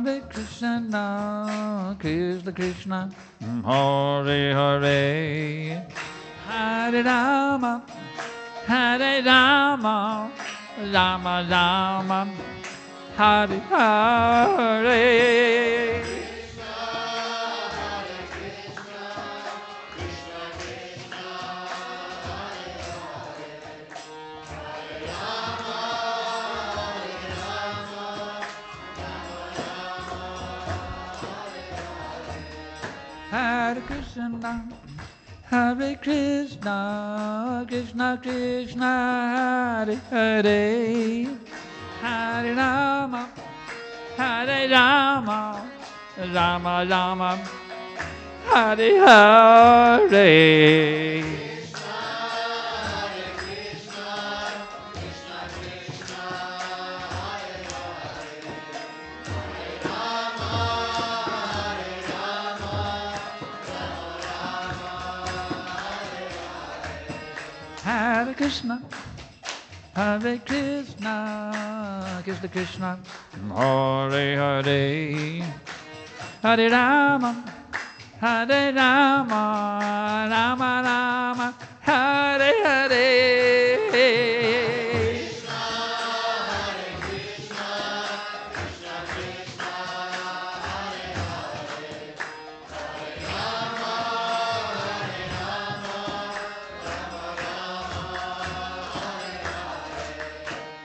Hare Krishna, Krishna Krishna, Hare Hare, Hare Rama, Hare Rama, Rama Rama, Hare Hare. Hare Krishna, Hare Krishna, Krishna Krishna, Hare Hare, Hare Rama, Hare Rama, Rama Rama, Hare Hare. Hare Krishna, Hare Krishna, Krishna Krishna, Hare Hare, Hare Rama, Hare Rama, Rama Rama, Hare Hare.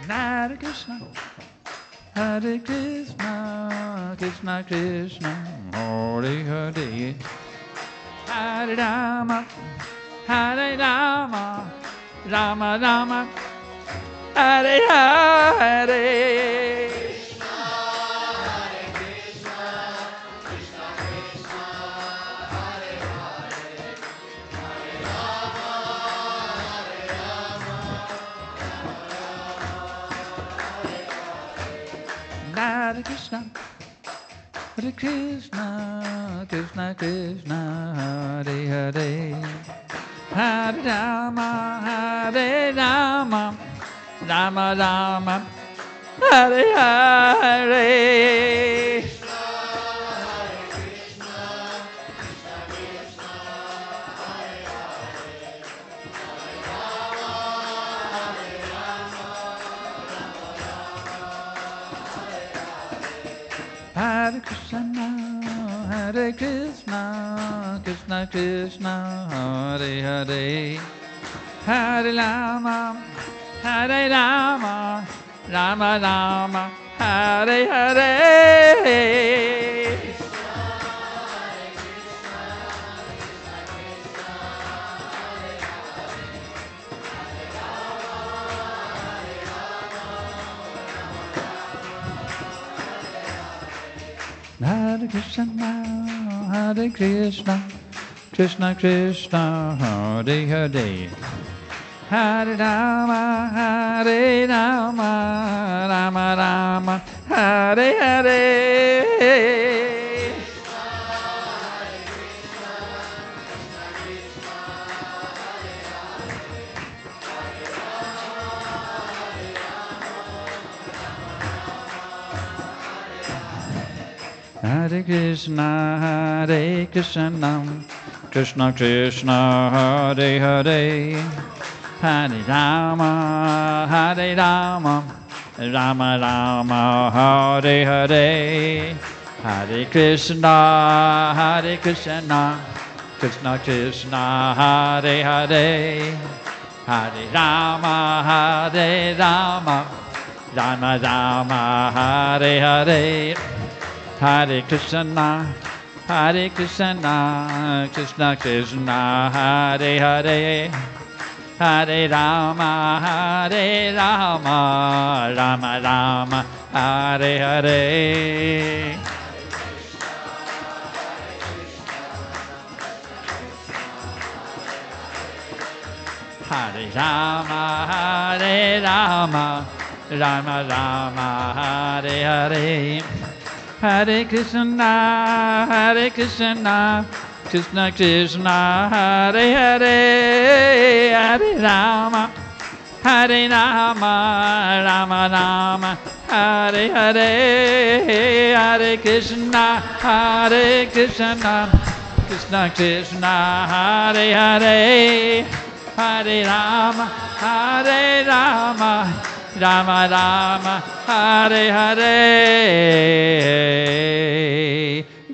Hare Krishna, Hare Krishna, Krishna Krishna, Hare Hare, Hare Rama, Hare Rama, Rama Rama, Hare Hare. Hare Krishna, Hare Krishna, Krishna Krishna, Hare Hare, Hare Rama, Hare Rama, Rama Rama, Hare Hare. Hare Krishna, Hare Krishna, Krishna Krishna, Hare Hare, Hare Rama, Hare Rama, Rama Rama, Hare Hare. Hare Krishna, Hare Krishna, Krishna Krishna, Hare Hare, Hare Rama, Hare Rama, Rama Rama, Hare Hare. Hare Krishna, Hare Krishna, Krishna Krishna, Hare Hare, Hare Rama, Hare Rama, Rama Rama, Hare Hare, Hare Krishna, Hare Krishna, Krishna Krishna, Hare Hare, Hare Rama, Hare Rama, Rama Rama, Hare Hare. Hare Krishna, Hare Krishna, Krishna Krishna, Hare Hare, Hare Rama, Hare Rama, Rama Rama, Hare Hare. Hare Rama, Hare Rama, Rama Rama, Hare Hare. Hare Krishna, Hare Krishna, Krishna Krishna, Hare Hare, Hare Rama, Hare Rama, Rama Rama, Hare Hare, Hare Krishna, Krishna Krishna, Hare Hare, Hare Rama, Rama Rama, Hare Hare.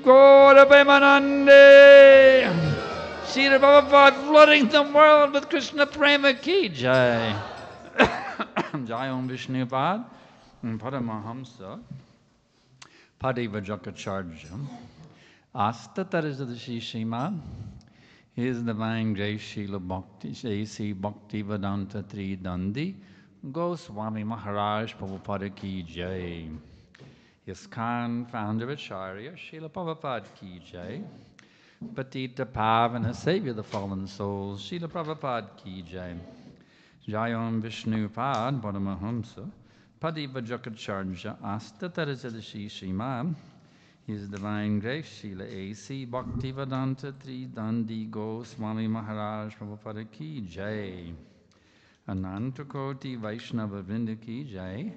Gaura Premanande, Srila Prabhupada flooding the world with Krishna Prema Ki Jai. Jai Om Vishnupad, Paramahamsa, Padivajrakacharya, Astatarisadasi Shima, His Divine Grace Srila Bhakti, A.C. Bhakti Vedanta Tridandi, Goswami Maharaj Prabhupada Ki Jai. ISKCON founder Acharya, Srila Prabhupada Ki Jai. Patita Pavana, Savior of the fallen souls, Srila Prabhupada Ki Jai. Jai Om Vishnupad Paramahamsa, Padivajrakacharya, Astatarisadasi Shima, His Divine Grace Srila A.C. Bhaktivedanta Tridandi Goswami Maharaj Prabhupada Ki Jai. Anantakoti Vaishnava Vrinda Ki Jai.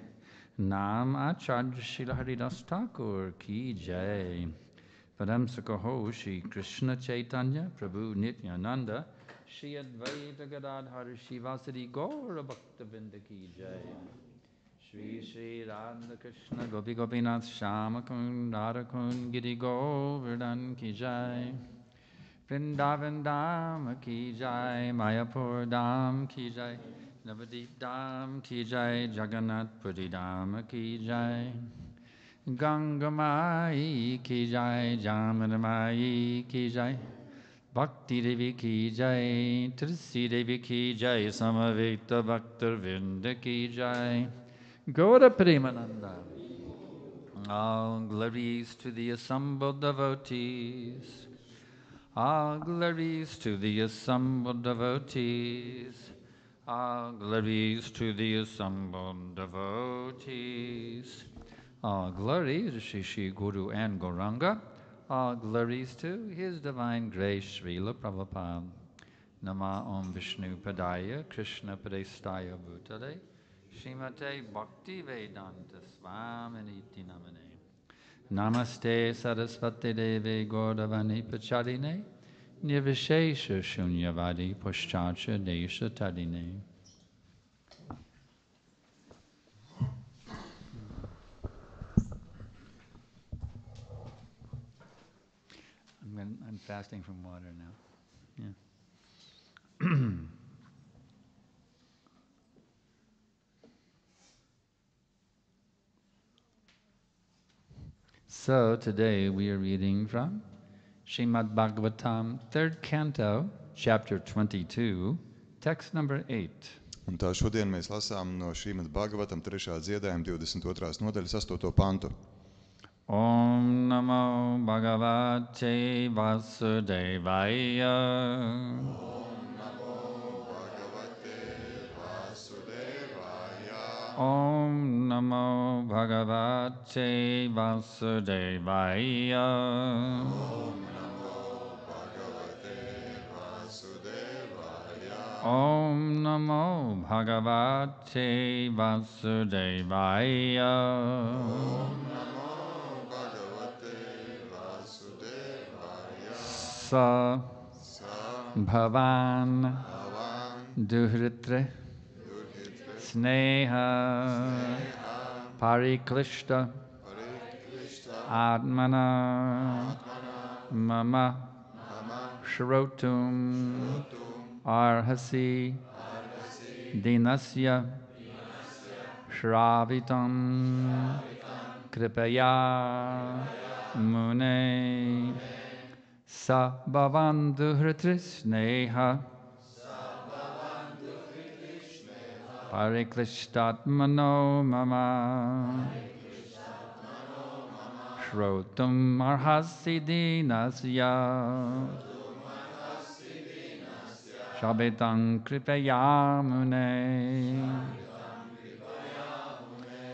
Nam Acharya Srila Haridas Thakur Ki Jai. Padamsakaho Shri Krishna Chaitanya Prabhu Nityananda Shri Advaita Gadadhar Shivasari Gaura Bhaktavinda Ki Jai. Shri Shri Radha Krishna Gopi Gopinath Shamakun Radhakun Giri Govardhan Ki Jai. Vrindavan Dham Ki Jai, Mayapur Dham Ki Jai, Navadip Dham Ki Jai, Jagannath Puri Dham Ki Jai. Ganga Mai Ki Jai, Jamana Mai Ki Jai, Bhakti Devi Ki Jai, Tulsi Devi Ki Jai, Samaveta Bhaktar Vrinda Ki Jai, Gaura Premananda. All glories to the assembled devotees. All glories to the assembled devotees. All glories to the assembled devotees. All glories to Shri Shri Guru and Gauranga. All glories to His Divine Grace, Srila Prabhupada. Nama Om Vishnu Padaya Krishna Padestaya Bhutale Srimate Bhakti Vedanta Swaminiti Namane. Namaste Saraswati Devi Gaudavani Pacharine Nirvishesha Shunyavadi Pushchacha Desha Tadine. I'm fasting from water now. Yeah. So today we are reading from Srimad Bhagavatam, 3rd Canto, Chapter 22, text number 8. Un tā šodien mēs lasām no Srimad Bhagavatam 3. dziedājuma 22. nodaļas 8. pantu. Om Namo Bhagavate Vasudevaya. Om Namo Bhagavate Vasudevaya. Om Namo Bhagavate Vasudevaya. Sa Bhavan Duhritra Sneha Pariklishta Atmana Mama Shrotum Arhasi Dinasya Shravitam Kripaya Mune Sa Bhavandu Hritrisneha Pariklishtatmano Mama Shrotum Arhasi Dinasya Shabetam Kripaya Mune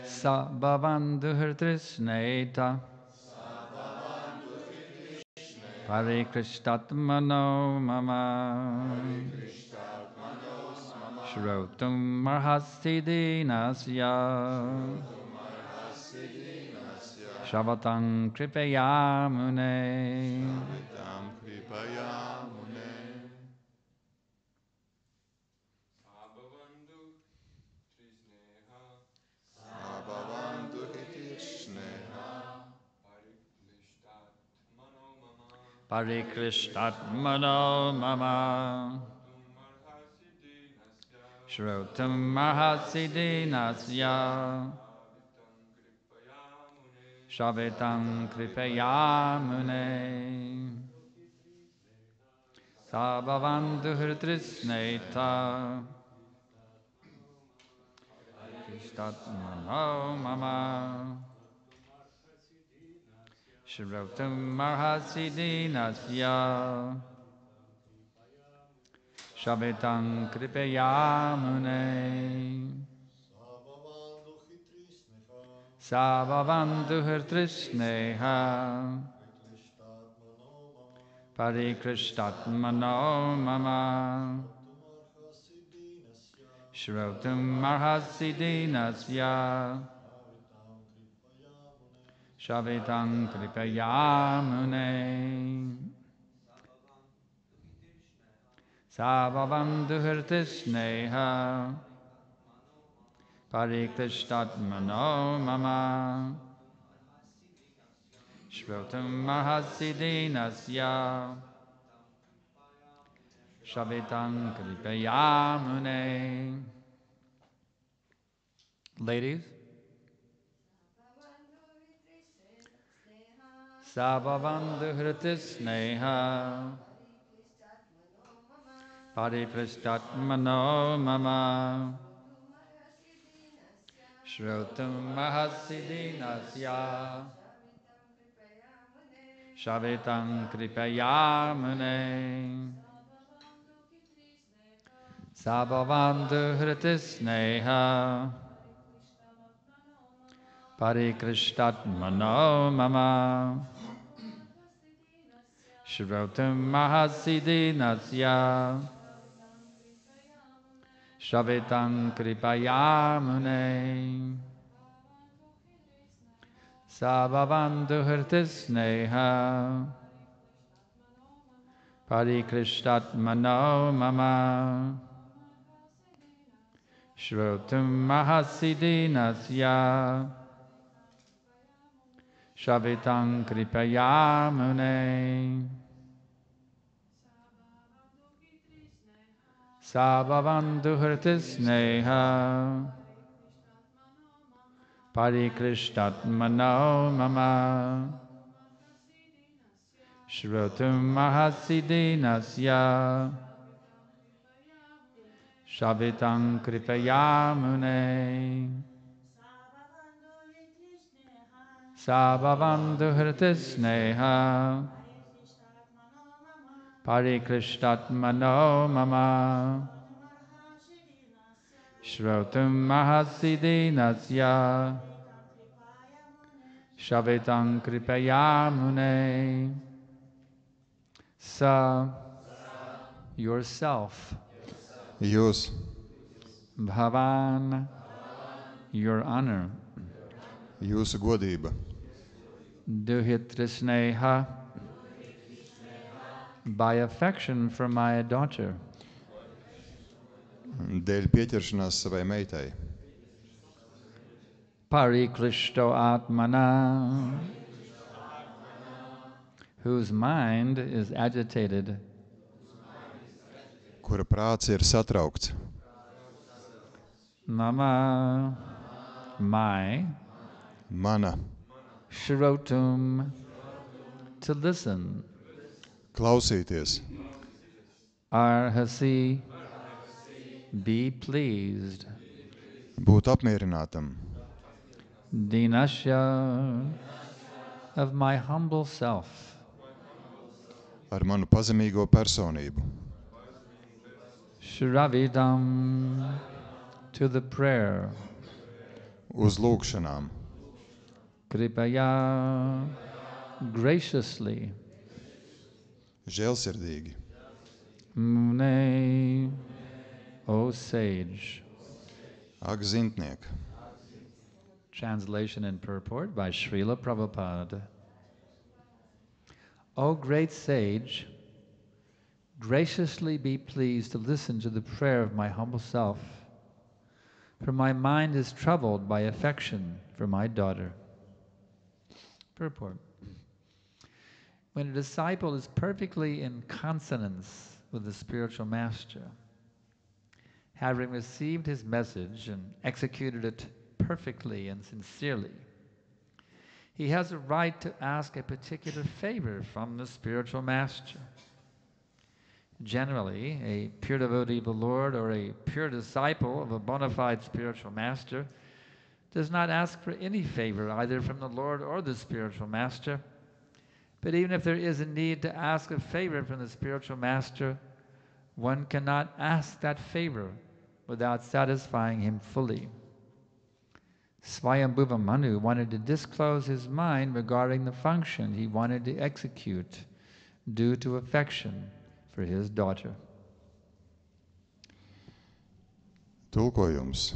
Sa Bhavandu Hritrisneta Parikrishtatmano Mama Shrotum Arhasi Dinasya Shavatam Kripaya Mune. Tam kripaya mune. Abhavantu hitirshneha. Parikrishtatmano Mama. Shrotam Mahasiddhinasya. Shavetam Kripaya Mune. Sabhavantu Hritrisneta. Krishtatmano Mama. Shrotam Mahasiddhinasya. Shavetam Kripaya Mune. Sabhavantu Hritrisneha. Parikrishtatmano Mama. Shrotam Marhasiddhinasya. Shavetam Kripaya Mune. Sabhavantu Hritrisneha. Parikrishtatmano Mama. Shrotam Mahasiddhinasya. Shavetam Kripaya Mune. Ladies, Sabhavantu Hritisneha. Parikrishtatmano Mama. Shrotam Mahasiddhinasya. Shavetam Kripaya Mune. Sabhavantu Hritisneha. Parikrishtatmano Mama. Shrotam Mahasiddhinasya. Shavetam Kripaya Mune. Sabhavantu Hritisneha. Parikrishtatmano Mama. Shrotam Mahasiddhinasya. Shavetam Kripaya Mune. Sabhavantu Hritisneha. Parikrishtatmano Mama. Shrotam Mahasiddhinasya. Shavetam Kripaya Mune. Sabhavantu Hritisneha. Parikrishtatmano Mama. Shrotam Mahasiddhinasya. Shavetam Kripaya Mune. Sa, yourself. Jūs, Bhavan, your honor. jūsu godība, Duhitrisneha, by affection for my daughter. dēļ pieķeršanās savai meitai, Parikrishto Atmana, whose mind is agitated. kura prāts ir satraukts, Mama, my, mana, Shrotum, to listen. klausīties, Arhasi, be pleased. būt apmierinātam, Dinasya, of my humble self. ar manu pazemīgo personību, Shravidam, to the prayer. uz lūgšanām, Kripaya, graciously. žēlsirdīgi, Mune, O sage. ak zintniek, Translation and purport by Srila Prabhupada. O great sage, graciously be pleased to listen to the prayer of my humble self, for my mind is troubled by affection for my daughter. Purport. When a disciple is perfectly in consonance with the spiritual master, having received his message and executed it perfectly and sincerely, he has a right to ask a particular favor from the spiritual master. Generally, a pure devotee of the Lord or a pure disciple of a bona fide spiritual master does not ask for any favor either from the Lord or the spiritual master. But even if there is a need to ask a favor from the spiritual master, one cannot ask that favor without satisfying him fully. Swayambhuva Manu wanted to disclose his mind regarding the function he wanted to execute due to affection for his daughter. Tulkojums.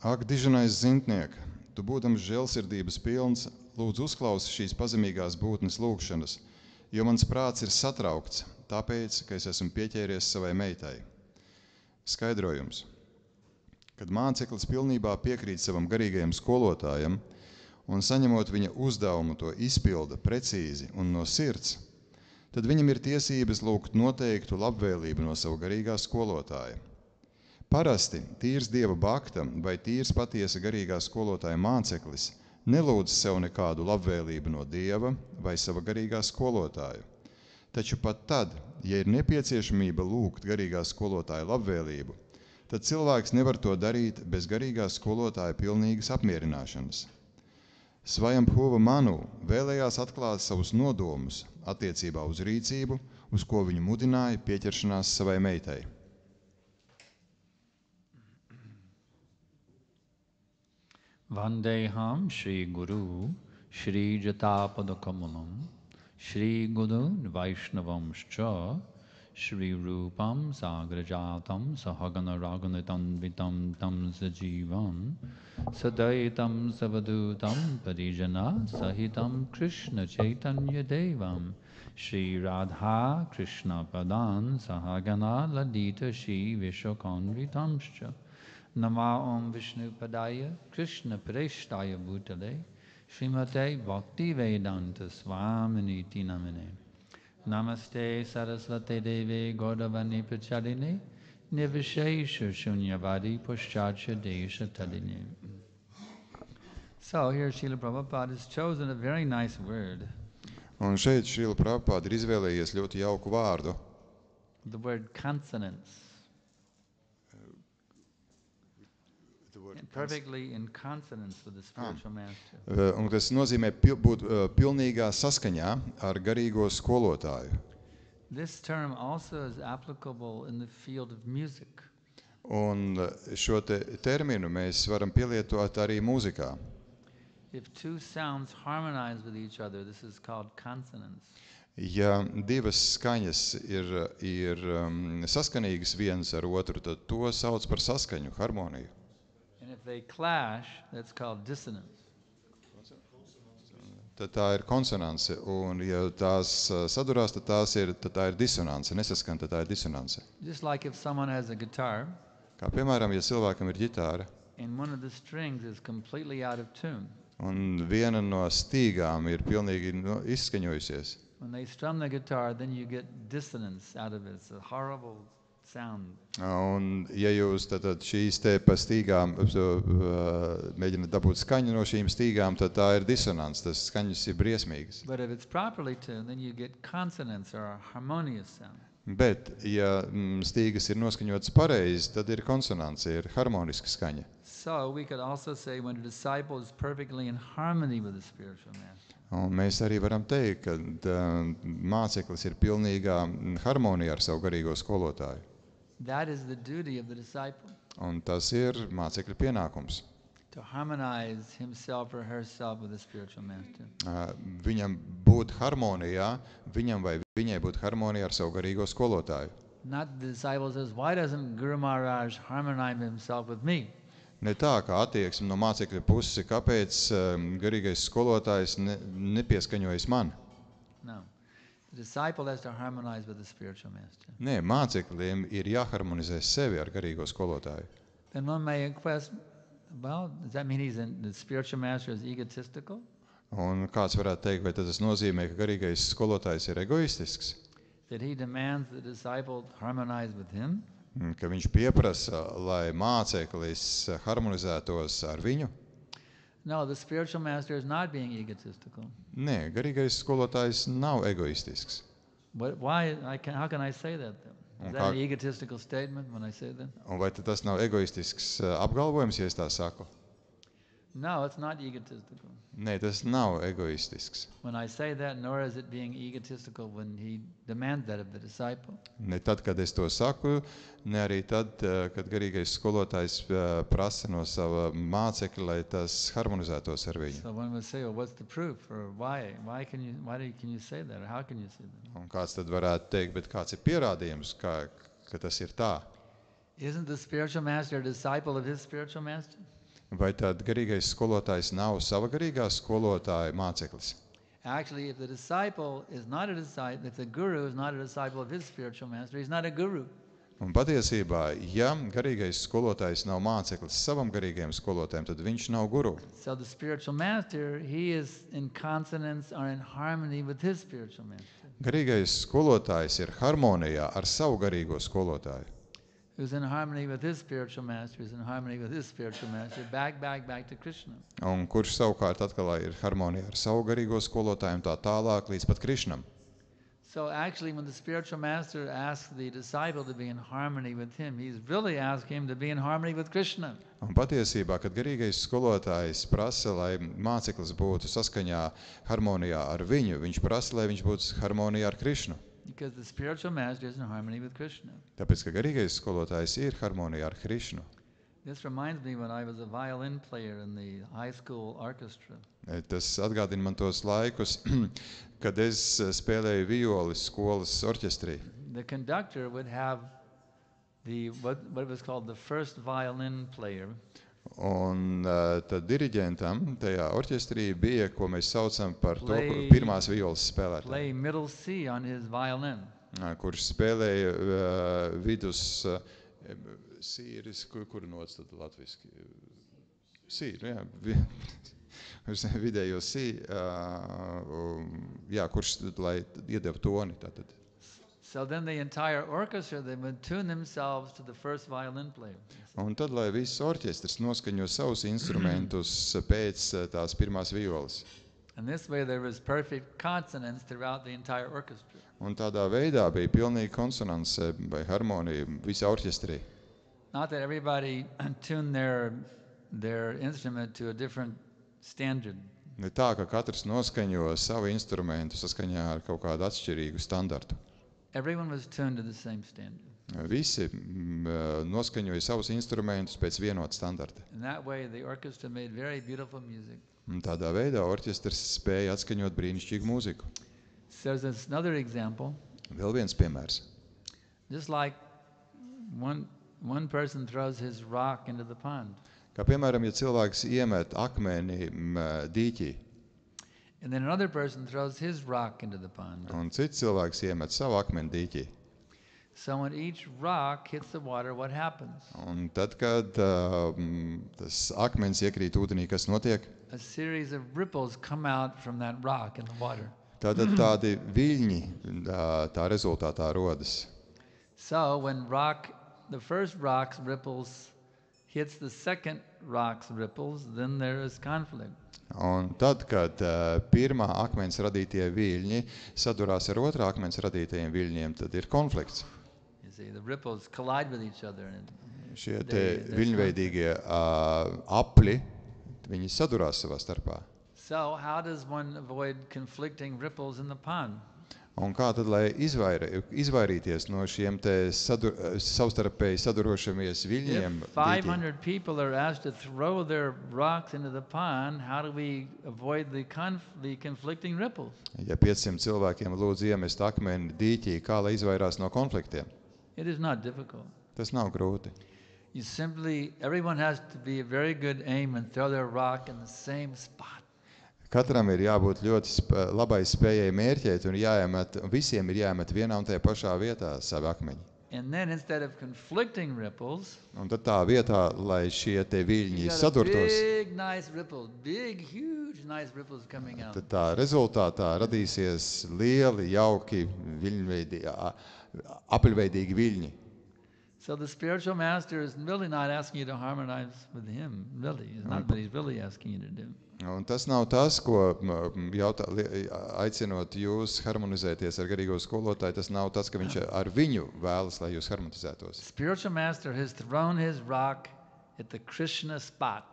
Ak, diženais zintniek, tu būdams žēlsirdības pilns, lūdzu uzklausi šīs pazemīgās būtnes lūgšanas, jo mans prāts ir satraukts, tāpēc, ka es esmu pieķēries savai meitai. Skaidrojums. Kad māceklis pilnībā piekrīt savam garīgajam skolotājam un saņemot viņa uzdevumu to izpilda precīzi un no sirds, tad viņam ir tiesības lūgt noteiktu labvēlību no sava garīgā skolotāja. Parasti tīrs dieva bakta vai tīrs patiesa garīgā skolotāja māceklis nelūdz sev nekādu labvēlību no dieva vai sava garīgā skolotāja. Taču pat tad, ja ir nepieciešamība lūgt garīgā skolotāja labvēlību, tad cilvēks nevar to darīt bez garīgā skolotāja pilnīgas apmierināšanas. Svayambhuva Manu vēlējās atklāt savus nodomus attiecībā uz rīcību, uz ko viņu mudināja pieķeršanās savai meitai. Vandeham Shri Guru Shri Jatapadakamalam Shri Guru Vaishnavamscha Shri Rupam Sagrajatam Sahagana Raghunitanvitam Tam Sajivam Sadaitam Savadutam Parijana Sahitam Krishna Chaitanya Devam Shri Radha Krishna Padan Sahagana Ladita Shri Vishakanvitamscha Nama Om Vishnu Padaya Krishna Preshtaya Bhutale Srimate Bhakti Vedanta Swaminiti Namine Namaste Saraswate Deve Gaudavani Prachaline Nivishesha Shunyavadi Pushchacha Desha Taline. So here Srila Prabhupada has chosen a very nice word. Un šeit Srila Prabhupada ir izvēlējies ļoti jauku vārdu. The word consonance. Perfectly in consonance with the spiritual master. Un tas nozīmē būt pilnīgā saskaņā ar garīgo skolotāju. This term also is applicable in the field of music. Un šo terminu mēs varam pielietot arī mūzikā. If two sounds harmonize with each other, this is called consonance. Ja divas skaņas ir saskanīgas vienas ar otru, tad to sauc par saskaņu, harmoniju. And if they clash, that's called dissonance. Tad tā ir konsonance, un ja tās sadurās, tad tā ir disonance, nesaskan, tad tā ir disonance. Just like if someone has a guitar, Kā piemēram, ja cilvēkam ir ģitāra, and one of the strings is completely out of tune. un viena no stīgām ir pilnīgi izskaņojusies. When they strum the guitar, then you get dissonance out of it. It's a horrible sound. Un ja jūs tad šīs te pa stīgām mēģināt dabūt skaņu no šīm stīgām, tad tā ir disonance, tas skaņas ir briesmīgas. But if it's properly tuned, then you get consonance or a harmonious sound. Bet, ja stīgas ir noskaņotas pareizi, tad ir konsonance, ir harmoniska skaņa. So we could also say when a disciple is perfectly in harmony with the spiritual master. Un mēs arī varam teikt, ka māceklis ir pilnīgā harmonijā ar savu garīgo skolotāju. That is the duty of the disciple. Un tas ir mācekļa pienākums. To harmonize himself or herself with the spiritual master. Viņam būt harmonijā, viņam vai viņai būt harmonijā ar savu garīgo skolotāju. Not the disciple says, why doesn't Guru Maharaj harmonize himself with me? Ne tā, kā attieksme no mācekļa puses, kāpēc garīgais skolotājs nepieskaņojas man. No. The disciple has to harmonize with the spiritual master. Nē, mācekļiem ir jāharmonizē sevi ar garīgo skolotāju. Then one may quest, well, does that mean the spiritual master is egotistical? Un kāds varētu teikt, vai tas nozīmē, ka garīgais skolotājs ir egoistisks? That he demands the disciple harmonize with him? Ka viņš pieprasa, lai māceklis harmonizētos ar viņu? No, the spiritual master is not being egotistical. Nē, garīgais skolotājs nav egoistisks. But why? How can I say that then? Is that an egotistical statement when I say that? Un vai tad tas nav egoistisks apgalvojums, ja es tā saku? No, it's not egotistical. Nē, tas nav egoistisks. When I say that, nor is it being egotistical when he demands that of the disciple. Ne tad, kad es to saku, ne arī tad, kad garīgais skolotājs prasa no sava mācekļa, lai tas harmonizētos ar viņu. So one would say, well, what's the proof? Or why? Why can you say that? Or how can you say that? Un kāds tad varētu teikt, bet kāds ir pierādījums, ka tas ir tā? Isn't the spiritual master a disciple of his spiritual master? Vai tad garīgais skolotājs nav sava garīgā skolotāja māceklis? Actually, if the disciple is not a disciple, if the guru is not a disciple of his spiritual master, he's not a guru. Un patiesībā, ja garīgais skolotājs nav māceklis savam garīgajam skolotājam, tad viņš nav guru. So the spiritual master, he is in consonance or in harmony with his spiritual master. Garīgais skolotājs ir harmonijā ar savu garīgo skolotāju. Who's in harmony with his spiritual master, who's in harmony with his spiritual master, back to Krishna. Un kurš savukārt atkal ir harmonijā ar savu garīgo skolotāju un tā tālāk līdz pat Krišnam. So actually, when the spiritual master asks the disciple to be in harmony with him, he's really asking him to be in harmony with Krishna. Un patiesībā, kad garīgais skolotājs prasa, lai māceklis būtu saskaņā harmonijā ar viņu, viņš prasa, lai viņš būtu harmonijā ar Krišnu. Because the spiritual master is in harmony with Krishna. Tāpēc, ka garīgais skolotājs ir harmonijā ar Krišnu. This reminds me when I was a violin player in the high school orchestra. Tas atgādina man tos laikus, kad es spēlēju violi skolas orķestrī. The conductor would have what was called the first violin player. Un tad diriģentam tajā orķestrī bija, ko mēs saucam par to pirmās violas spēlētāju. Play middle C on his violin. Kurš spēlēja vidus sīris, kur nots tad latviski? Sīri, jā. Vidējo sīri, jā, kurš lai iedeva toni tātad. So then the entire orchestra, they would tune themselves to the first violin player. Un tad, lai viss orķestris noskaņo savus instrumentus pēc tās pirmās violas. And this way there was perfect consonance throughout the entire orchestra. Un tādā veidā bija pilnīga konsonance vai harmonija visā orķestrī. Not that everybody tuned their instrument to a different standard. Ne tā, ka katrs noskaņo savu instrumentu saskaņā ar kaut kādu atšķirīgu standartu. Everyone was tuned to the same standard. Visi noskaņoja savus instrumentus pēc vienota standarta. In that way the orchestra made very beautiful music. Un tādā veidā orķestris spēja atskaņot brīnišķīgu mūziku. So there's another example. Vēl viens piemērs. Just like one person throws his rock into the pond. Kā piemēram, ja cilvēks iemet akmeni dīķī. And then another person throws his rock into the pond. Un cits cilvēks iemet savu akmeni dīķī. So when each rock hits the water, what happens? Un tad, kad tas akmens iekrīt ūdenī, kas notiek? A series of ripples come out from that rock in the water. Tātad tādi viļņi tā rezultātā rodas. So when the first rock's ripples hits the second rock's ripples, then there is conflict. Un tad, kad pirmā akmens radītie viļņi sadurās ar otrā akmens radītajiem viļņiem, tad ir konflikts. You see, the ripples collide with each other. Šie te viļņveidīgie apli, viņi sadurās savā starpā. So how does one avoid conflicting ripples in the pond? Un kā tad, lai izvairīties no šiem te savstarpēji sadurošamies viļņiem? If 500 people are asked to throw their rocks into the pond, how do we avoid the conflicting ripples? Ja 500 cilvēkiem lūdz iemest akmeni dīķī, kā lai izvairās no konfliktiem? It is not difficult. Tas nav grūti. Everyone has to be a very good aim and throw their rock in the same spot. Katram ir jābūt ļoti labai spējai mērķēt un visiem ir jāmet vienā un tajā pašā vietā savi akmeņi. And then instead of conflicting ripples, Un tad tā vietā, lai šie te viļņi sadurtos, huge, nice ripples coming out. tad tā rezultātā radīsies lieli, jauki, apaļveidīgi viļņi. So the spiritual master is really not asking you to harmonize with him, really. It's not what he's really asking you to do. Un tas nav tas, ko aicinot jūs harmonizēties ar garīgo skolotāju, tas nav tas, ka viņš ar viņu vēlas, lai jūs harmonizētos. Spiritual master has thrown his rock at the Krishna spot.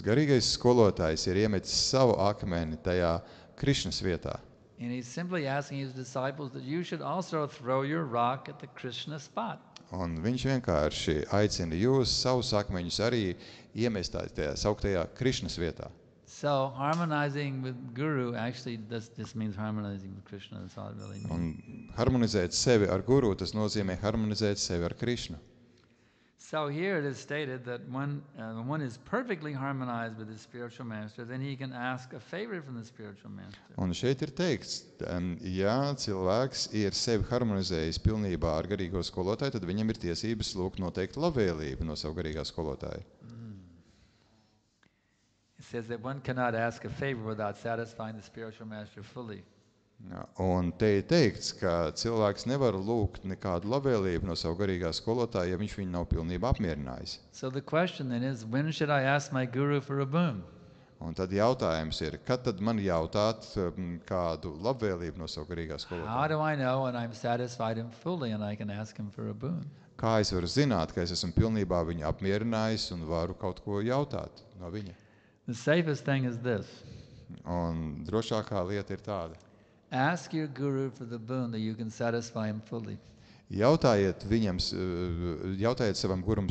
Garīgais skolotājs ir iemetis savu akmeni tajā Krišnas vietā. And he's simply asking his disciples that you should also throw your rock at the Krishna spot. Un viņš vienkārši aicina jūs savus akmeņus arī iemest tajā sauktajā Krišnas vietā. So harmonizing with Guru actually this means harmonizing with Krishna. That's all it really means. Un harmonizēt sevi ar guru, tas nozīmē harmonizēt sevi ar Krišnu. So here it is stated that when one is perfectly harmonized with his spiritual master, then he can ask a favor from the spiritual master. Un šeit ir teikts, ja cilvēks ir sevi harmonizējis pilnībā ar garīgo skolotāju, tad viņam ir tiesības lūgt noteikti labvēlību no savu garīgā skolotāja. It says that one cannot ask a favor without satisfying the spiritual master fully. Un te ir teikts, ka cilvēks nevar lūgt nekādu labvēlību no savu garīgā skolotāja, ja viņš viņu nav pilnībā apmierinājis. So the question then is, when should I ask my guru for a boon? Un tad jautājums ir, kad tad man jautāt kādu labvēlību no savu garīgā How skolotāja? do I know when I'm satisfied him fully and I can ask him for a boon? Kā es varu zināt, ka es esmu pilnībā viņu apmierinājis un varu kaut ko jautāt no viņa? The safest thing is this. Un drošākā lieta ir tāda. Ask your guru for the boon that you can satisfy him fully. Jautājiet savam guru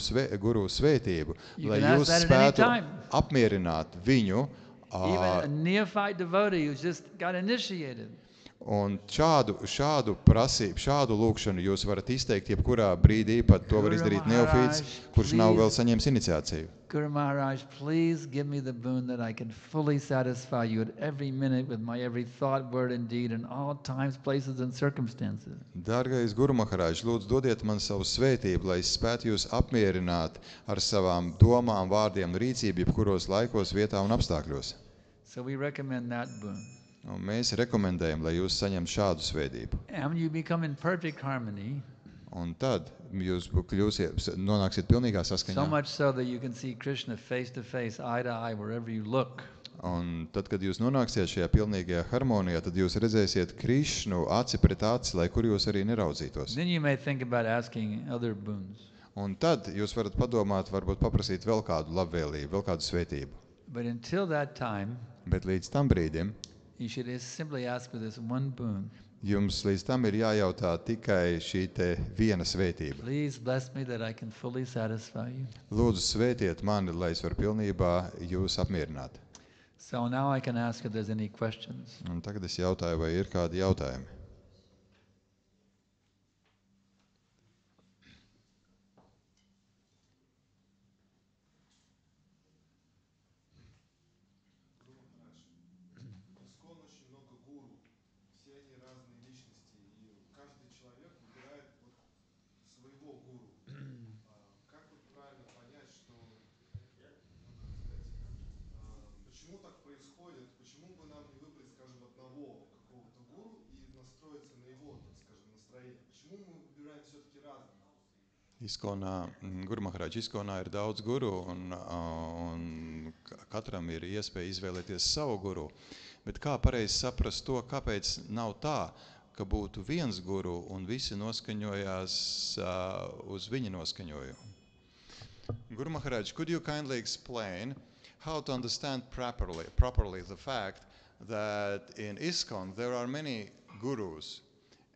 svētību, You lai can ask jūs that at any spētu time. apmierināt viņu. Even a neophyte devotee who's just got initiated. Un šādu prasību, šādu lūkšanu jūs varat izteikt jebkurā brīdī, pat to var izdarīt neofīts, kurš nav vēl saņēmis iniciāciju. Guru Maharaj, please give me the boon that I can fully satisfy you at every minute with my every thought, word, and deed in all times, places, and circumstances. Dārgais Guru Maharaj, lūdzu dodiet man savu svētību, lai es spētu jūs apmierināt ar savām domām, vārdiem un rīcību, jebkuros laikos, vietā un apstākļos. So we recommend that boon. Un mēs rekomendējam, lai jūs saņemtu šādu svētību. And when you become in perfect harmony, Un tad jūs nonāksiet pilnīgā so saskaņā. much so that you can see Krishna face to face, eye to eye, wherever you look. Un tad, kad jūs nonāksiet šajā pilnīgajā harmonijā, tad jūs redzēsiet Krišnu aci pret aci, lai kur jūs arī neraudzītos. Then you may think about asking other boons. Un tad jūs varat padomāt, varbūt paprasīt vēl kādu labvēlību, vēl kādu svētību. But until that time, Bet līdz tam brīdim you should simply ask for this one boon. jums līdz tam ir jājautā tikai šī te viena svētība. Please bless me that I can fully satisfy you. Lūdzu, svētiet mani, lai es varu pilnībā jūs apmierināt. So now I can ask if there's any questions. Un tagad es jautāju, vai ir kādi jautājumi. Iskonā, Guru Maharaj, Iskonā ir daudz guru un katram ir iespēja izvēlēties savu guru. Bet kā pareizi saprast to, kāpēc nav tā, ka būtu viens guru un visi noskaņojās uz viņa noskaņojumu? Guru Maharaj, could you kindly explain how to understand properly the fact that in ISKCON there are many gurus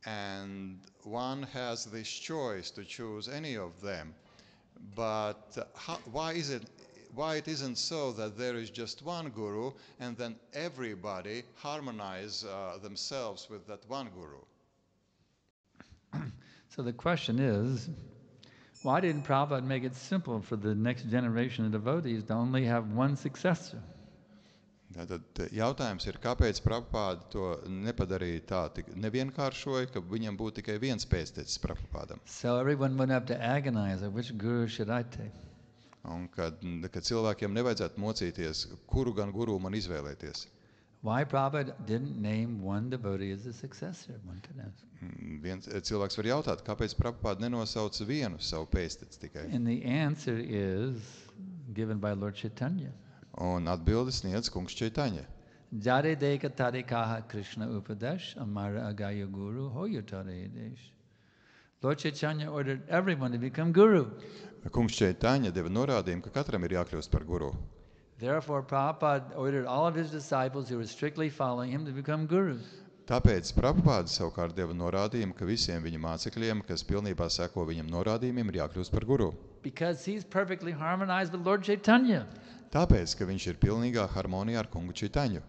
and one has this choice to choose any of them, but why it isn't so that there is just one guru and then everybody harmonize themselves with that one guru? So the question is, Why didn't Prabhupada make it simple for the next generation of devotees to only have one successor? Tātad jautājums ir, kāpēc Prabhupāda to nepadarīja tā, nevienkāršoja, ka viņam būtu tikai viens pēctecis Prabhupādam. So everyone wouldn't have to agonize, which guru should I take? Un kad cilvēkiem nevajadzētu mocīties, kuru gan guru man izvēlēties. Why Prabhupada didn't name one devotee as a successor, one could ask. Viens cilvēks var jautāt, kāpēc Prabhupāda nenosauc vienu savu pēcteci tikai. And the answer is given by Lord Chaitanya. Un atbildi sniedz kungs Čaitaņa. Jare deka tarikaha Krishna upadesh amara agaya guru hoya tare desh. Lord Chaitanya ordered everyone to become guru. Kungs Čaitaņa deva norādījumu, ka katram ir jākļūst par guru. Therefore, Prabhupada ordered all of his disciples who were strictly following him to become gurus. Tāpēc Prabhupāda savukārt deva norādījumu, ka visiem viņa mācekļiem, kas pilnībā seko viņam norādījumiem, ir jākļūst par guru. Because he's perfectly harmonized with Lord Chaitanya, Tāpēc, ka viņš ir pilnīgā harmonijā ar kungu Čaitaņu,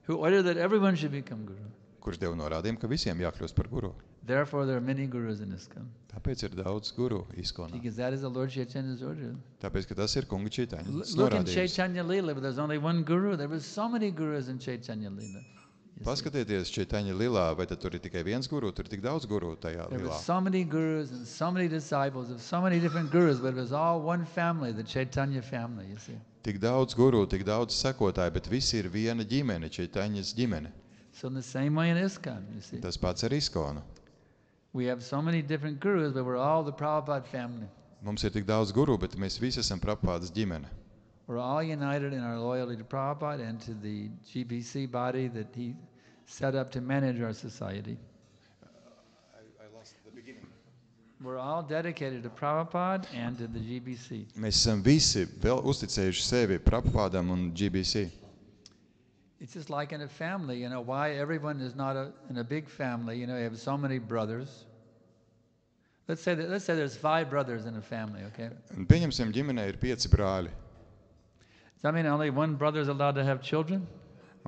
who ordered that everyone should become guru. kurš deva norādījumu, ka visiem jākļūst par guru. Therefore, there are many gurus in ISKCON. Tāpēc ir daudz guru ISKCONā. Because that is the Lord Chaitanya's order. Tāpēc, ka tas ir kunga Čaitaņas Look in norādījums. Chaitanya Leela, but there's only one guru. There were so many gurus in Chaitanya Leela. You see. Paskatieties Čaitaņa lilā, vai tad tur ir tikai viens guru, tur ir tik daudz guru tajā There were lilā. so many gurus and so many disciples of so many different gurus, but it was all one family, the Chaitanya family, you see. Tik daudz guru, tik daudz sekotāju, bet visi ir viena ģimene, Čaitaņas ģimene. So in the same way in ISKCON, you see. Tas pats ar ISKCONu. We have so many different gurus, but we're all the Prabhupada family. Mums ir tik daudz guru, bet mēs visi esam Prabhupādas ģimene. We're all united in our loyalty to Prabhupada and to the GBC body that he set up to manage our society. I lost the beginning. We're all dedicated to Prabhupada and to the GBC. Mēs esam visi vēl uzticējuši sevi Prabhupādam un GBC. It's just like in a family, you know, why everyone is not in a big family, you know, you have so many brothers. Let's say there's 5 brothers in a family, okay? Un pieņemsim, ģimenē ir 5 brāļi. Does that mean only one brother is allowed to have children?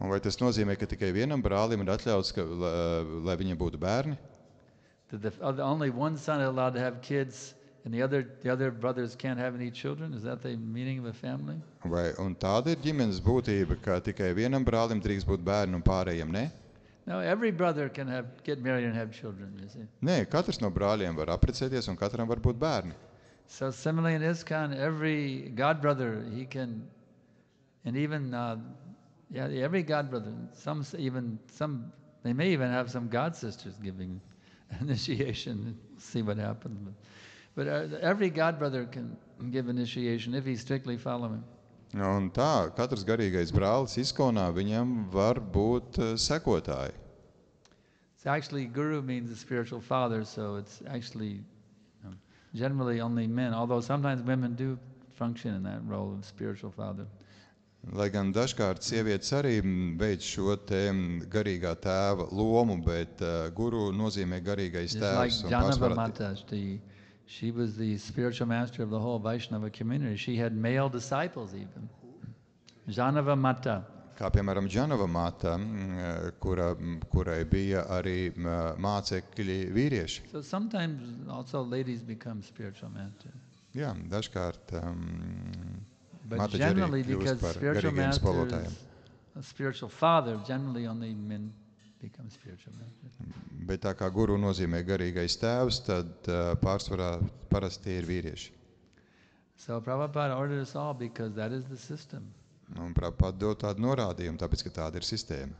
Un vai tas nozīmē, ka tikai vienam brālim ir atļauts, lai viņam būtu bērni? That only one son is allowed to have kids and the other brothers can't have any children? Is that the meaning of a family? Un tāda ir ģimenes būtība, ka tikai vienam brālim drīkst būt bērni un pārējiem ne? No, every brother can get married and have children, you see. Nē, katrs no brāļiem var apprecēties un katram var būt bērni. So similarly in ISKCON, every god brother, he can, and even, every god brother, they may even have some god sisters giving initiation, see what happens. But every god brother can give initiation if he's strictly following. Un tā, katrs garīgais brālis ISKCONā, viņam var būt sekotāji. So actually, guru means a spiritual father, so it's actually generally only men, although sometimes women do function in that role of spiritual father. Lai gan dažkārt sievietes arī veic šo te garīgā tēva lomu, bet guru nozīmē garīgais Just tēvs. like Janava Mata, she was the spiritual master of the whole Vaishnava community. She had male disciples even. Janava Mata. Kā piemēram Janava Mata, kurai bija arī mācekļi vīrieši. So sometimes also ladies become spiritual masters. Jā, dažkārt But generally, because spiritual master is a spiritual father, generally only men become spiritual masters. Bet tā kā guru nozīmē garīgais tēvs, tad pārsvarā parasti ir vīrieši. So Prabhupada ordered us all because that is the system. Un Prabhupada dod tādu norādījumu, tāpēc, ka tāda ir sistēma.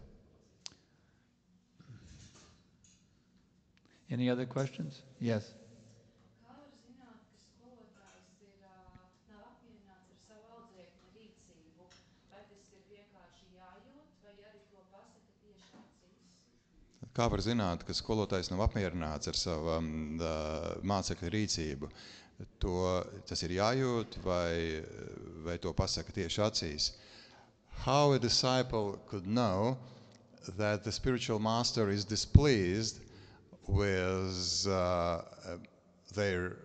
Any other questions? Yes. Kā var zināt, ka skolotājs nav apmierināts ar savu mācekļu rīcību? Tas ir jājūt vai to pasaka tieši acīs? How a disciple could know that the spiritual master is displeased with their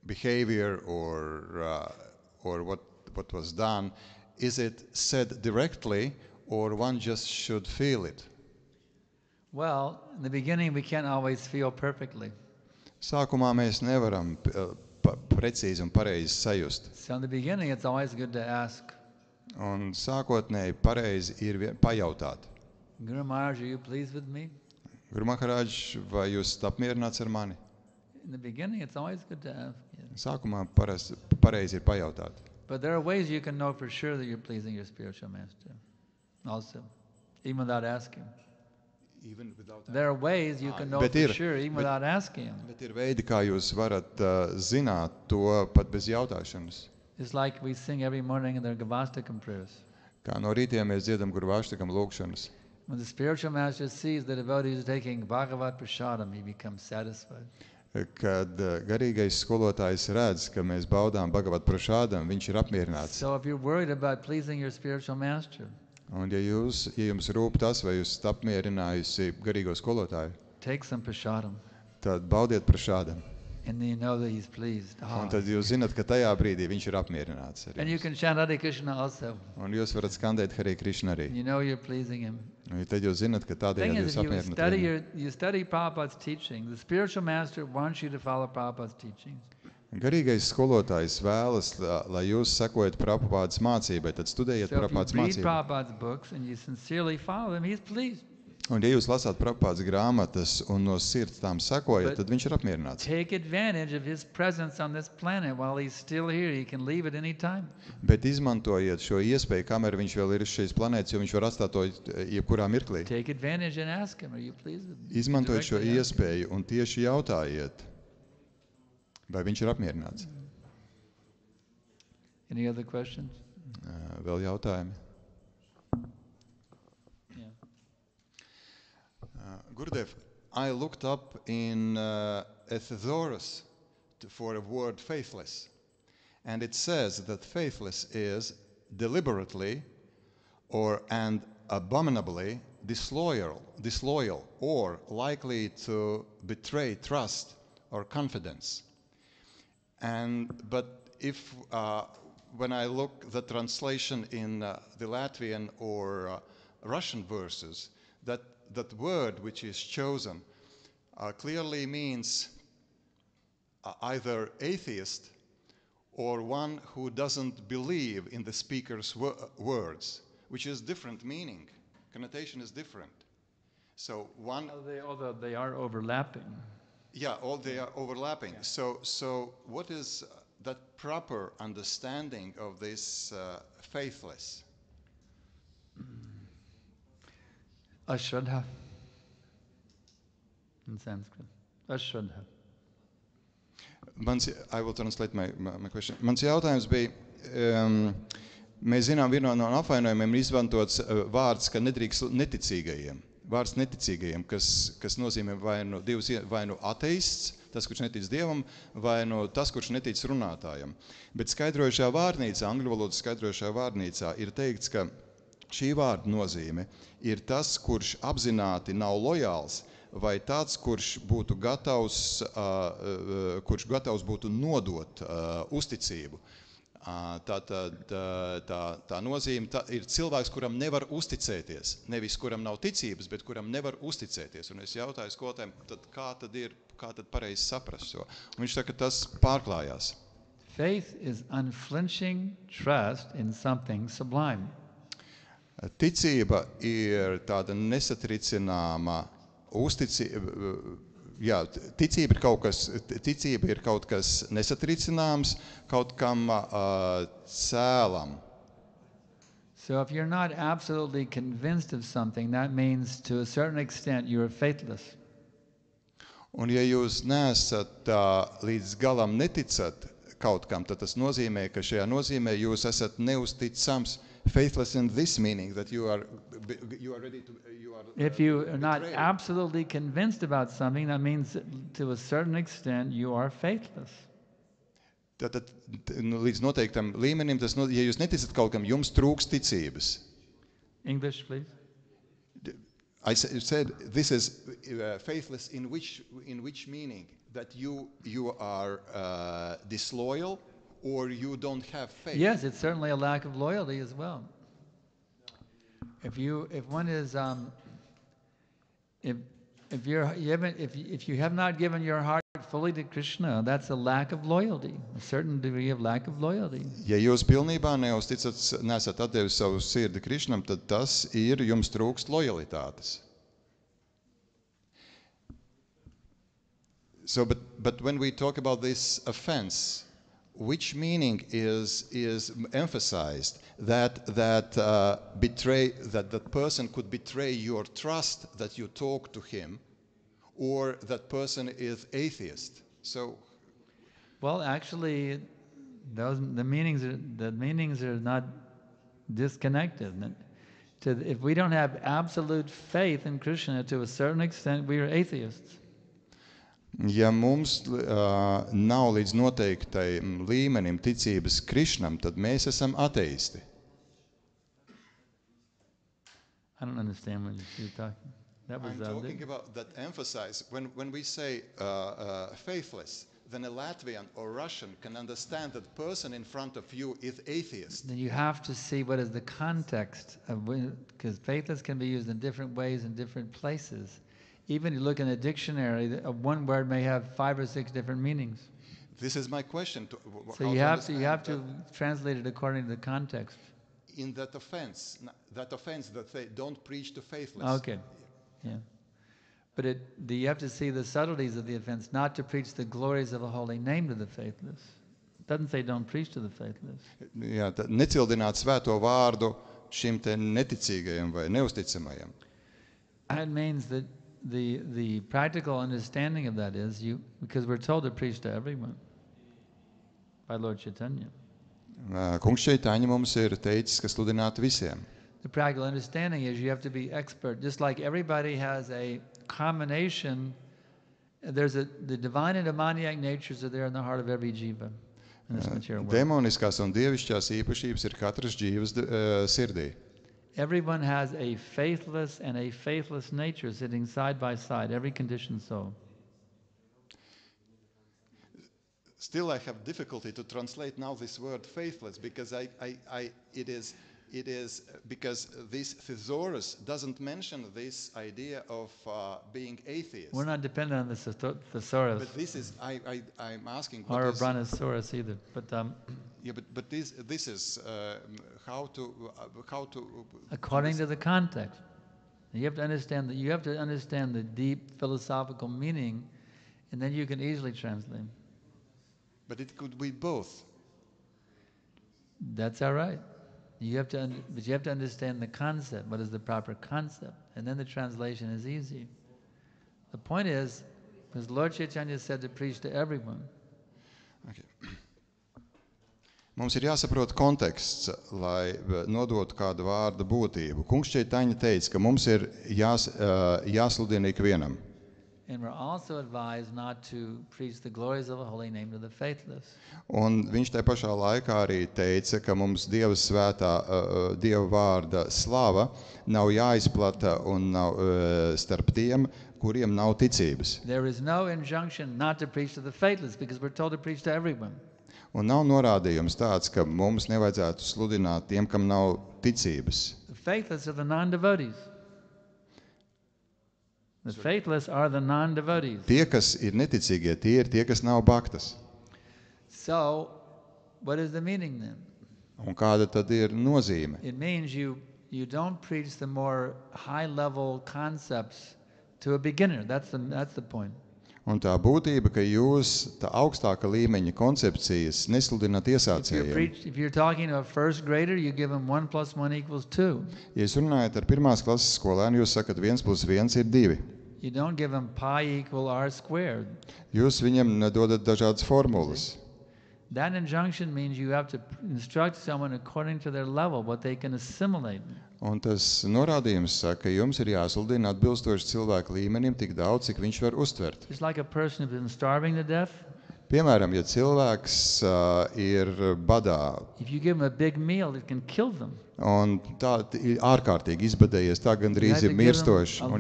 behavior or what was done? Is it said directly or one just should feel it? Well, in the beginning we can't always feel perfectly. Sākumā mēs nevaram precīzi un pareizi sajust. So in the beginning, it's always good to ask, Un sākotnēji pareizi ir pajautāt. Guru Maharaj, are you pleased with me? Guru Maharaj, vai jūs esat apmierināts ar mani? In the beginning, it's always good to ask. Yeah. Sākumā pareizi ir pajautāt. But there are ways you can know for sure that you're pleasing your spiritual master. Also, even without asking. There are ways you can know for sure even without asking him. Bet ir veidi, kā jūs varat zināt to pat bez jautāšanas. It's like we sing every morning in the Gavastakam prayers. Kā no rītiem mēs dziedam Guru Vaštakam lūgšanas. When the spiritual master sees the devotees taking Bhagavat Prasadam, he becomes satisfied. Kad garīgais skolotājs redz, ka mēs baudām Bhagavat Prasadam, viņš ir apmierināts. So if you're worried about pleasing your spiritual master, Un ja jums rūp tas, vai jūs esat apmierinājusi garīgo skolotāju, take some prasadam, tad baudiet Prasadam. and then you know that he's pleased. Un tad jūs zinat, ka tajā brīdī viņš ir apmierināts ar And you jums. can chant Hare Krishna also. Un jūs varat skandēt Hare Krishna arī. You know you're pleasing him. Un tad jūs zinat, ka Thing tādējādi is, jūs if you apmierināt viņu. you study Prabhupada's teaching, the spiritual master wants you to follow Prabhupada's teachings. Garīgais skolotājs vēlas, lai jūs sekojat Prabhupādas mācībai, tad studējiet So if you Prabhupādas read mācību. Prabhupada's books and you sincerely follow them, he's pleased. Un ja jūs lasāt Prabhupādas grāmatas un no sirds tām sekojat, But tad viņš ir apmierināts. take advantage of his presence on this planet while he's still here. He can leave at any time. Bet izmantojiet šo iespēju, kamēr viņš vēl ir uz šīs planētas, jo viņš var atstāt to jebkurā mirklī. Take advantage and ask him, are you pleased with me? Izmantojiet šo Directly ask him. iespēju un tieši jautājiet, vai viņš ir apmierināts. Any other questions? Vēl jautājumi? Yeah. Gurudev, I looked up in a thesaurus for a word faithless. And it says that faithless is deliberately and abominably disloyal or likely to betray trust or confidence. But if when I look the translation in the Latvian or Russian verses, that word which is chosen clearly means either atheist or one who doesn't believe in the speaker's words, which is different meaning. Connotation is different. So one, Although they are overlapping. yeah, all they are overlapping. So what is that proper understanding of this faithless? Ashraddha in Sanskrit. Ashraddha. I will translate my question. Mans jautājums bija, mēs zinām, vienā no apvainojumiem ir izmantots vārds, ka nedrīkst neticīgajiem. Vārds neticīgajiem, kas nozīmē vai nu ateists, tas, kurš netic Dievam, vai nu tas, kurš netic runātājam. Bet skaidrojušajā vārnīcā, angļu valodas skaidrojušajā vārnīcā ir teikts, ka šī vārda nozīme ir tas, kurš apzināti nav lojāls, vai tāds, kurš būtu gatavs būtu nodot uzticību. Tā nozīme ir cilvēks, kuram nevar uzticēties. Nevis kuram nav ticības, bet kuram nevar uzticēties. Un es jautāju skolotājiem, kā tad pareizi saprast šo? Un viņš saka, tas pārklājās. Faith is unflinching trust in something sublime. Ticība ir tāda nesatricināma ticība ir kaut kas nesatricināms, kaut kam cēlam. So if you're not absolutely convinced of something, that means to a certain extent you are faithless. Un ja jūs neesat līdz galam neticat kaut kam, tad tas nozīmē, ka šajā nozīmē jūs esat neusticams. Faithless in this meaning that you are ready to If you are not absolutely convinced about something, that means that to a certain extent you are faithless. Tātad līdz noteiktam līmenim, ja jūs neticat kaut kam, jums trūks ticības. English, please. I said this is faithless in which meaning? That you are disloyal or you don't have faith? Yes, it's certainly a lack of loyalty as well. If one is, if if you have not given your heart fully to Krishna, that's a lack of loyalty, a certain degree of lack of loyalty. Ja jūs pilnībā nesat atdevis savu sirdi Krišnam, tad tas ir jums trūkst lojalitātes. So, but when we talk about this offense, which meaning is emphasized? That person could betray your trust that you talk to him, or that person is atheist. So, well, actually, the meanings are not disconnected. If we don't have absolute faith in Krishna, to a certain extent, we are atheists. Ja mums nav līdz noteiktai līmenim ticības Krišnam, tad mēs esam ateisti. I don't understand what you're talking. I'm talking about that emphasize when we say faithless, then a Latvian or Russian can understand that the person in front of you is atheist. Then you have to see what is the context of, because faithless can be used in different ways in different places. Even if you look in a dictionary, one word may have 5 or 6 different meanings. This is my question. So you have to translate it according to the context. In that offense that they don't preach to faithless. Okay, yeah. But you have to see the subtleties of the offense, not to preach the glories of a holy name to the faithless. It doesn't say don't preach to the faithless. Jā, tad necildināt svēto vārdu šim te neticīgajam vai neusticamajam. It means that the practical understanding of that is because we're told to preach to everyone by Lord Chaitanya. Kungs Chaitanya mums ir teicis, ka sludināt visiem. The practical understanding is you have to be expert. Just like everybody has a combination, the divine and demoniac natures are there in the heart of every jiva in this material world. Demoniskās un dievišķās īpašības ir katras dzīves sirdī. Everyone has a faithless and a faithless nature sitting side by side, every conditioned soul. Still, I have difficulty to translate now this word faithless because it is because this thesaurus doesn't mention this idea of being atheist. We're not dependent on the thesaurus. But this is I'm asking. Or a brontosaurus either. But yeah, but this is how to according to the context. You have to understand that. You have to understand the deep philosophical meaning, and then you can easily translate. But it could be both. That's all right. But you have to understand the concept. What is the proper concept? And then the translation is easy. The point is, because Lord Chaitanya said to preach to everyone. Okay. Mums ir jāsaprot konteksts, lai nodotu kādu vārda būtību. Kungs Chaitanya teica, ka mums ir jāsludina ikvienam. And we're also advised not to preach the glories of a holy name to the faithless. Un viņš tajā pašā laikā arī teica, ka mums Dieva svētā, Dieva vārda slava nav jāizplata un nav starp tiem, kuriem nav ticības. There is no injunction not to preach to the faithless because we're told to preach to everyone. Un nav norādījums tāds, ka mums nevajadzētu sludināt tiem, kam nav ticības. The faithless are the non-devotees. The faithless are the non-devotees. Tie, kas ir neticīgie, tie ir tie, kas nav bhaktas. So, what is the meaning then? Un kāda tad ir nozīme? It means you don't preach the more high-level concepts to a beginner. That's the point. Un tā būtība, ka jūs tā augstāka līmeņa koncepcijas nesludināt iesācējiem. If you're talking to a first grader, you give them 1 + 1 = 2. Ja jūs runājat ar pirmās klases skolēnu, jūs sakat 1 + 1 ir 2. You don't give them pi = r². Jūs viņam nedodat dažādas formulas. That injunction means you have to instruct someone according to their level, what they can assimilate. Un tas norādījums saka, ka jums ir jāsludina atbilstoši cilvēku līmenim tik daudz, cik viņš var uztvert. It's like a person who's been starving to death. Piemēram, ja cilvēks ir badā, if you give them a big meal, it can kill them. Un tā ārkārtīgi izbadējies, tā gandrīz ir mirstoši. Un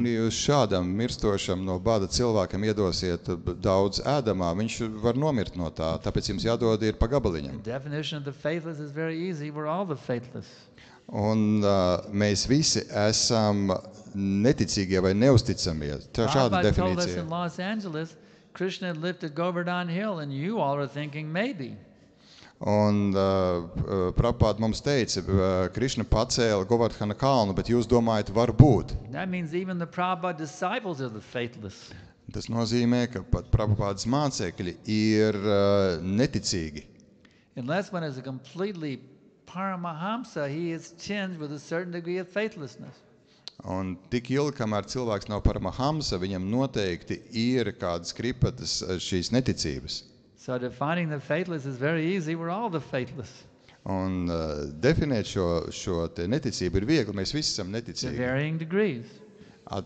ja jūs šādam mirstošam no bada cilvēkam iedosiet daudz ēdamā, viņš var nomirt no tā, tāpēc jums jādod ir pa gabaliņam. Un mēs visi esam neticīgie vai neusticamie. Tā šāda Prabhupada told us definīcija. in Los Angeles, Krishna had lifted Govardhan Hill, and you all are thinking maybe. Un Prabhupāda mums teica, Krišna pacēla Govardhana kalnu, bet jūs domājat, var būt. That means even the Prabhupada disciples are the faithless. Tas nozīmē, ka pat Prabhupādas mācekļi ir neticīgi. Unless one is a completely Paramahamsa, he is tinged with a certain degree of faithlessness. Un tik ilgi, kamēr cilvēks nav Paramahamsa, viņam noteikti ir kādas kripatas šīs neticības. So defining the faithless is very easy. We're all the faithless Un definēt šo te neticību ir viegli. Mēs visi esam to neticīgi varying degrees.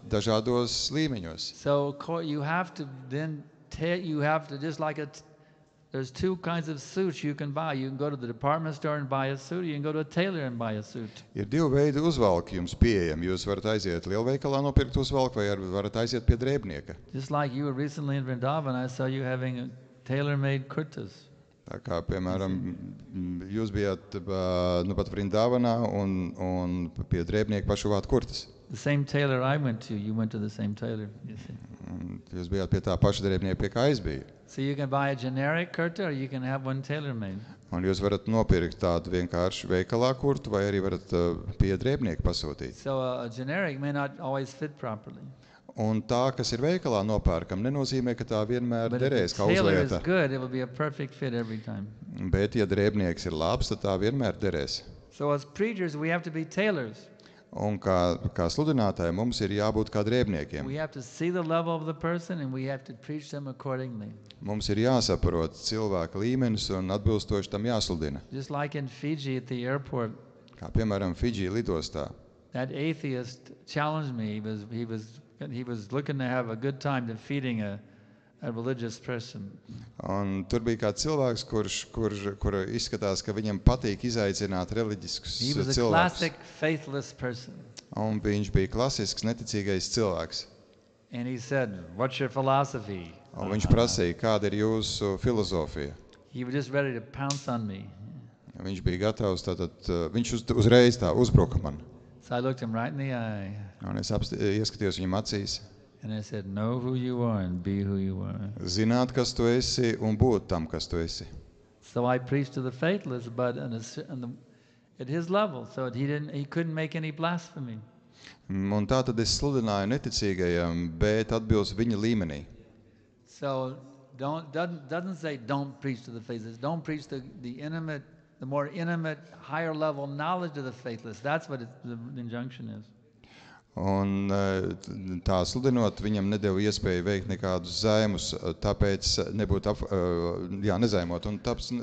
dažādos līmeņos. So you have to then just like there's two kinds of suits you can buy. You can go to the department store and buy a suit. You can go to a tailor and buy a suit. Ir divi veidi uzvalki jums pieejami. Jūs varat aiziet lielveikalā nopirkt uzvalku vai varat aiziet pie drēbnieka. Just like you were recently in Vrindavan, I saw you having a tailor-made kurtas. Tā kā, piemēram, jūs bijāt pat Vrindavanā un pie drēbnieka pašuvāt kurtas. The same tailor I went to, you went to the same tailor, you see. Un jūs bijāt pie tā paša drēbnieka, pie kā es biju. So you can buy a generic kurta or you can have one tailor-made. Un jūs varat nopirkt tādu vienkārši veikalā kurtu vai arī varat pie drēbnieka pasūtīt. So a generic may not always fit properly. Un tā, kas ir veikalā nopērkam, nenozīmē, ka tā vienmēr But if derēs the kā tailor is uzlieta. good, it will be a perfect fit every time. Bet, ja drēbnieks ir labs, tad tā vienmēr derēs. So as preachers, we have to be tailors. Un kā sludinātāji mums ir jābūt kā drēbniekiem. We have to see the level of the person and we have to preach them accordingly. Mums ir jāsaprot cilvēka līmenis un atbilstoši tam jāsludina. Just like in Fiji at the airport, Kā piemēram Fidži lidostā. that atheist challenged me. He was looking to have a good time defeating a religious person. Un tur bija kāds cilvēks, kura izskatās, ka viņam patīk izaicināt reliģiskus He was a cilvēkus. classic faithless person. Un viņš bija klasisks, neticīgais cilvēks. And he said, "What's your philosophy?" Un viņš prasīja, kāda ir jūsu filozofija. He was just ready to pounce on me. Viņš bija gatavs, viņš uzreiz tā uzbruka man. So I looked him right in the eye Un es ieskatījos viņam acīs. and I said, "Know who you are and be who you are." Zināt, kas tu esi un būt tam, kas tu esi. So I preached to the faithless, but at his level, so he couldn't make any blasphemy. Un tā tad es sludināju neticīgajam, bet atbilst viņa līmenī. So doesn't say don't preach to the faithless. Don't preach the intimate, the more intimate, higher level knowledge of the faithless. That's what the injunction is. Un tā sludinot, viņam nedeva iespēju veikt nekādus zaimus, tāpēc nebūtu nezaimot.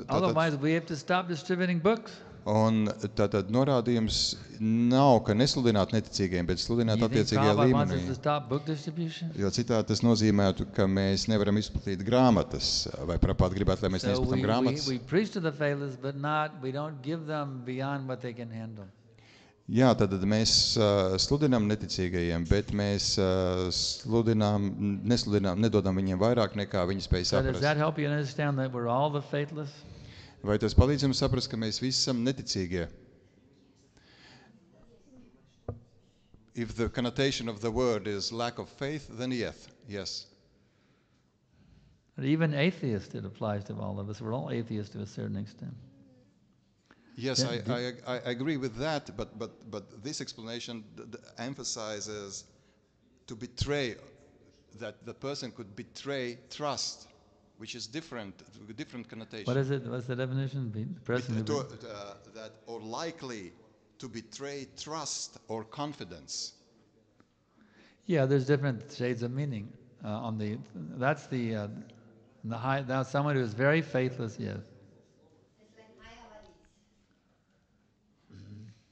Otherwise, we have to stop distributing books. Un tātad norādījums nav, ka nesludināt neticīgiem, bet sludināt You think attiecīgajā Prabhupada wants us līmenī. to stop book distribution? Jo citādi tas nozīmētu, ka mēs nevaram izplatīt grāmatas. Vai Prabhupāda gribētu, lai mēs So neizplatām grāmatas? we preach to the faithless, but we don't give them beyond what they can handle. Jā, tad mēs sludinām neticīgajiem, bet mēs nedodam viņiem vairāk nekā viņi spēj So does that saprast. help you understand that we're all the faithless? Vai tas palīdz jums saprast, ka mēs visi esam neticīgie? If the connotation of the word is lack of faith, then yes. But even atheists, it applies to all of us. We're all atheists to a certain extent. Yes, Yeah, I agree with that, but this explanation emphasizes to betray, that the person could betray trust, which is different connotation. What is it? What's the definition? That or likely to betray trust or confidence. Yeah, there's different shades of meaning. That's the high. Now, someone who is very faithless, yes.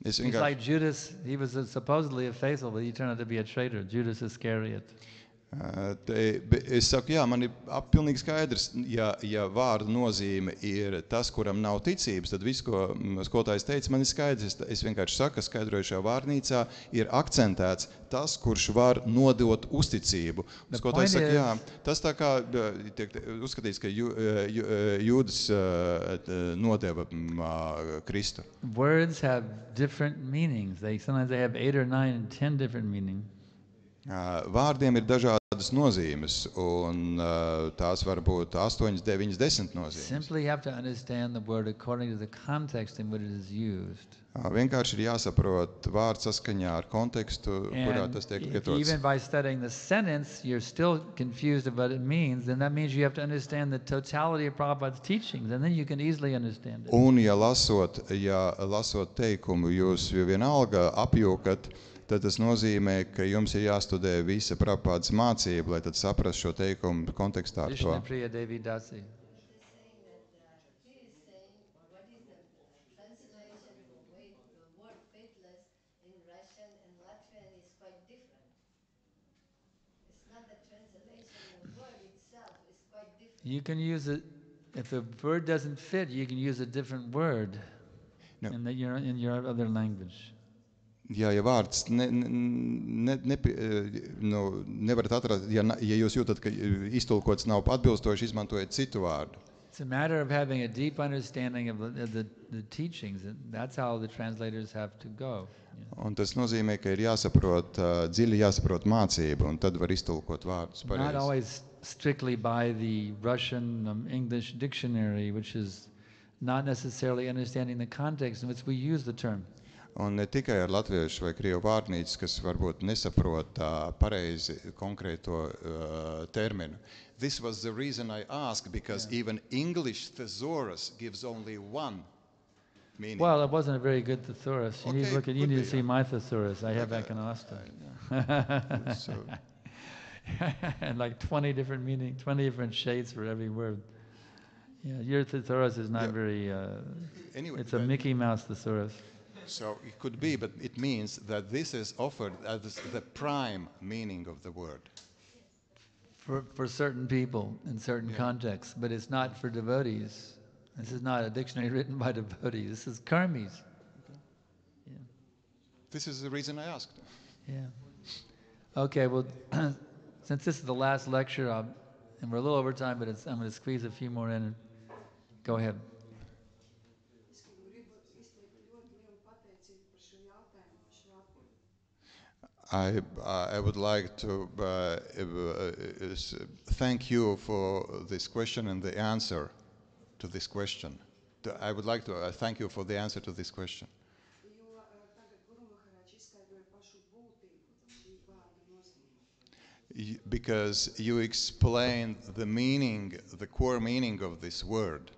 Es He's like Judas. He was supposedly a faithful, but he turned out to be a traitor. Judas Iscariot. Es saku, jā, man ir pilnīgi skaidrs, ja vārda nozīme ir tas, kuram nav ticības, tad viss, ko skolotājs teica, man ir skaidrs. Es vienkārši saku, ka skaidrojušajā vārnīcā ir akcentēts tas, kurš var nodot uzticību. Skolotājs saka, jā, tas tā kā tiek uzskatīts, ka Jūdas nodeva Kristu. Words have different meanings. Sometimes they have 8 or 9 and 10 different meanings. Vārdiem ir dažādas nozīmes, un tās var būt 8, 9, 10 nozīmes. Simply have to understand the word according to the context in which it is used. Vienkārši ir jāsaprot vārds saskaņā ar kontekstu, kurā tas tiek lietots. Even by studying the sentence, you're still confused of what it means, then that means you have to understand the totality of Prabhupada's teachings, and then you can easily understand it. Un ja lasot teikumu, jūs vienalga apjūkat, tad tas nozīmē, ka jums ir jāstudē visa Prabhupādas mācība, lai tad saprastu šo teikumu kontekstā ar to. Krishna Priya Devi Dasi. You can use it, if a word doesn't fit, you can use a different word in your other language. Jā, ja vārds nevarat atrast, ja jūs jūtat, ka iztulkots nav atbilstoši, izmantojiet citu vārdu. It's a matter of having a deep understanding of the teachings. That's how the translators have to go. Un tas nozīmē, ka ir jāsaprot, dziļi jāsaprot mācība, un tad var iztulkot vārdus pareizi. Not always strictly by the Russian English dictionary, which is not necessarily understanding the context in which we use the term. Un ne tikai ar latviešu vai krievu vārnīcu, kas varbūt nesaprot pareizi konkrēto terminu. This was the reason I asked, because even English thesaurus gives only one meaning. Well, it wasn't a very good thesaurus. You Okay, need to see my thesaurus. I have Econosta. So, And like 20 different meanings, 20 different shades for every word. Yeah, your thesaurus is not very, anyway, it's a Mickey Mouse thesaurus. So it could be, but it means that this is offered as the prime meaning of the word. For certain people in certain contexts, but it's not for devotees. This is not a dictionary written by devotees. This is karmis. Yeah. This is the reason I asked. Yeah. Okay, well, since this is the last lecture, and we're a little over time, but I'm going to squeeze a few more in. Go ahead. I would like to thank you for this question and the answer to this question. I would like to thank you for the answer to this question. Because you explained the meaning, the core meaning of this word.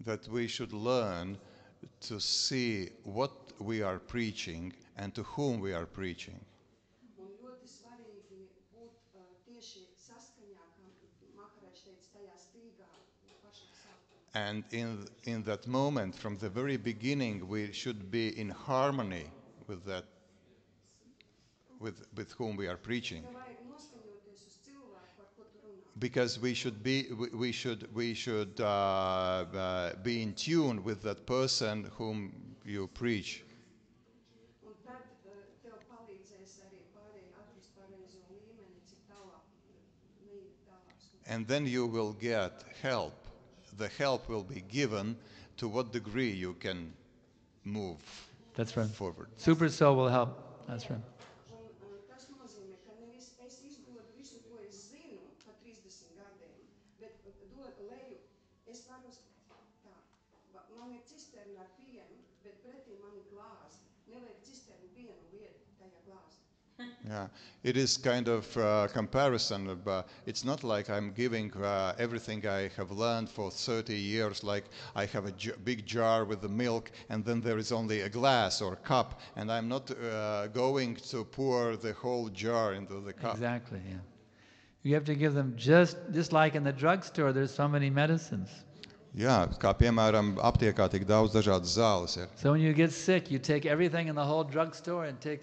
That we should learn to see what we are preaching and to whom we are preaching. And in that moment, from the very beginning, we should be in harmony with that, with whom we are preaching. Because we should be in tune with that person whom you preach. And then you will get help. The help will be given to what degree you can move. That's right. Forward. Super Soul will help. That's right. Yeah, it is kind of comparison. It's not like I'm giving everything I have learned for 30 years, like I have a big jar with the milk and then there is only a glass or cup, and I'm not going to pour the whole jar into the cup. Exactly, yeah. You have to give them just like in the drugstore, there's so many medicines. Jā, kā piemēram, aptiekā tik daudz dažādas zāles ir. So when you get sick, you take everything in the whole drugstore and take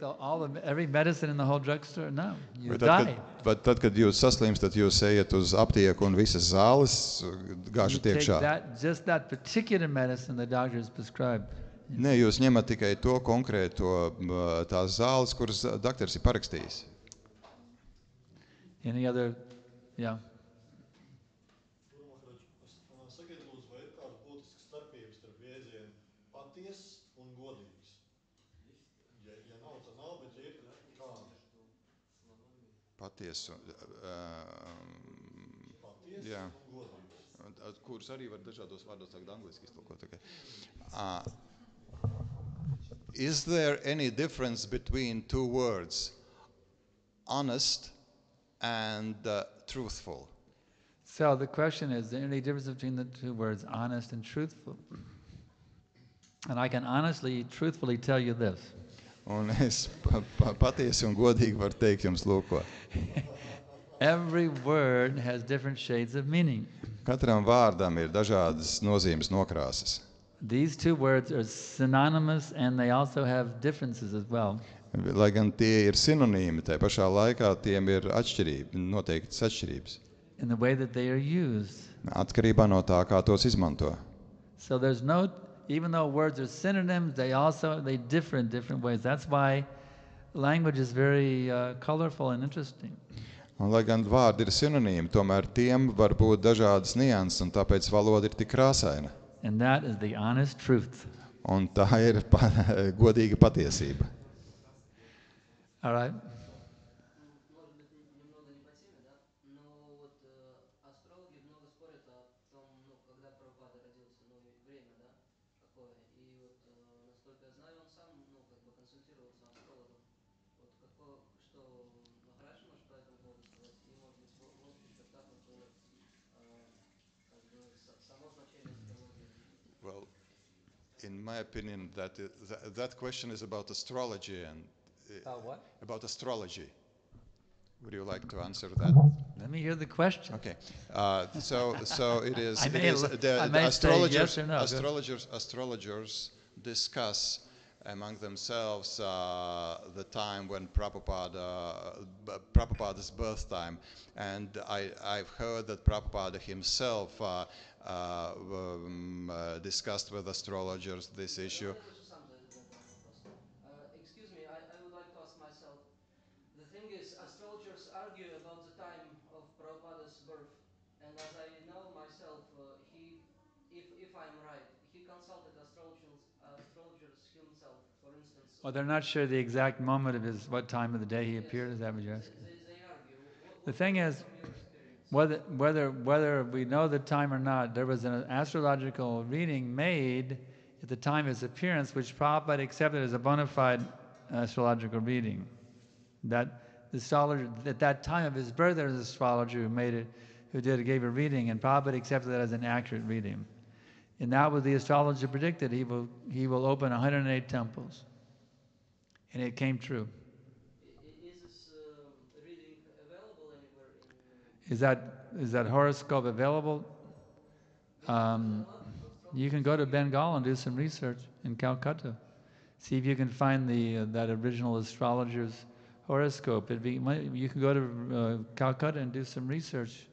every medicine in the whole drugstore? No, you die. Bet tad, kad jūs saslimstat, jūs ejat uz aptieku un visas zāles You gāžat take iekšā. just that particular medicine the doctor has prescribed. Nē, jūs ņemat tikai to konkrēto tās zāles, kuras doktors ir parakstījis. Any other? Yeah. Sakiet, lūdzu, vai ir kāda būtiska starpība starp jēdzienu patiess un godīgs? Ja nav, tad nav, bet ja ir, kāda? Patiesu. Patiess Jā. un godīgs. Kurus arī var dažādos vārdos tagad angliski iztulkot. Okay. Is there any difference between two words, honest and truthful? So the question is there any difference between the two words, honest and truthful? And I can honestly, truthfully tell you this. Un es patiesi un godīgi varu teikt jums, lūk, ko. Every word has different shades of meaning. Katram vārdam ir dažādas nozīmes nokrāsas. These two words are synonymous and they also have differences as well. Lai gan tie ir sinonīmi, tai pašā laikā tiem ir noteiktas atšķirības. In the way that they are used. Atkarībā no tā, kā tos izmanto. So there's no, even though words are synonyms, they differ in different ways. That's why language is very colorful and interesting. Un, lai gan vārdi ir sinonīmi, tomēr tiem var būt dažādas nianses, un tāpēc valoda ir tik krāsaina. And that is the honest truth. Un tā ir godīga patiesība. All right. Может быть, немного не по теме, да? Но вот астрологи много спорят о том, когда Прабхупада родился, время, да, какое. И вот, насколько я знаю, он сам, консультировался астрологом. Вот какое, что, Махарадж может по этому поводу сказать? И, может быть, в общих чертах, само значение астрологии. Well, in my opinion, that question is about astrology and About what? about astrology. Would you like to answer that? Let me hear the question. Okay. So it is. I It may is look- the, I the may say astrologers. yes or no. Astrologers discuss among themselves the time when Prabhupada's birth time, and I've heard that Prabhupada himself discussed with astrologers this issue. Excuse me, I would like to ask myself. The thing is, astrologers argue about the time of Prabhupada's birth, and as I know myself, if I'm right, he consulted astrologers himself. For instance, Well, they're not sure the exact moment of what time of the day he appeared. Is that what you're asking? they argue. The thing is, From your experience, whether we know the time or not, there was an astrological reading made at the time of his appearance, which Prabhupada accepted as a bona fide astrological reading. That the astrologer at that time of his birth, there was an astrologer who gave a reading, and Prabhupada accepted that as an accurate reading. And that was the astrologer predicted he will open 108 temples, and it came true. is this reading available anywhere in? Is that horoscope available? You can go to Bengal and do some research in Calcutta. See if you can find that original astrologer's horoscope. You can go to Calcutta and do some research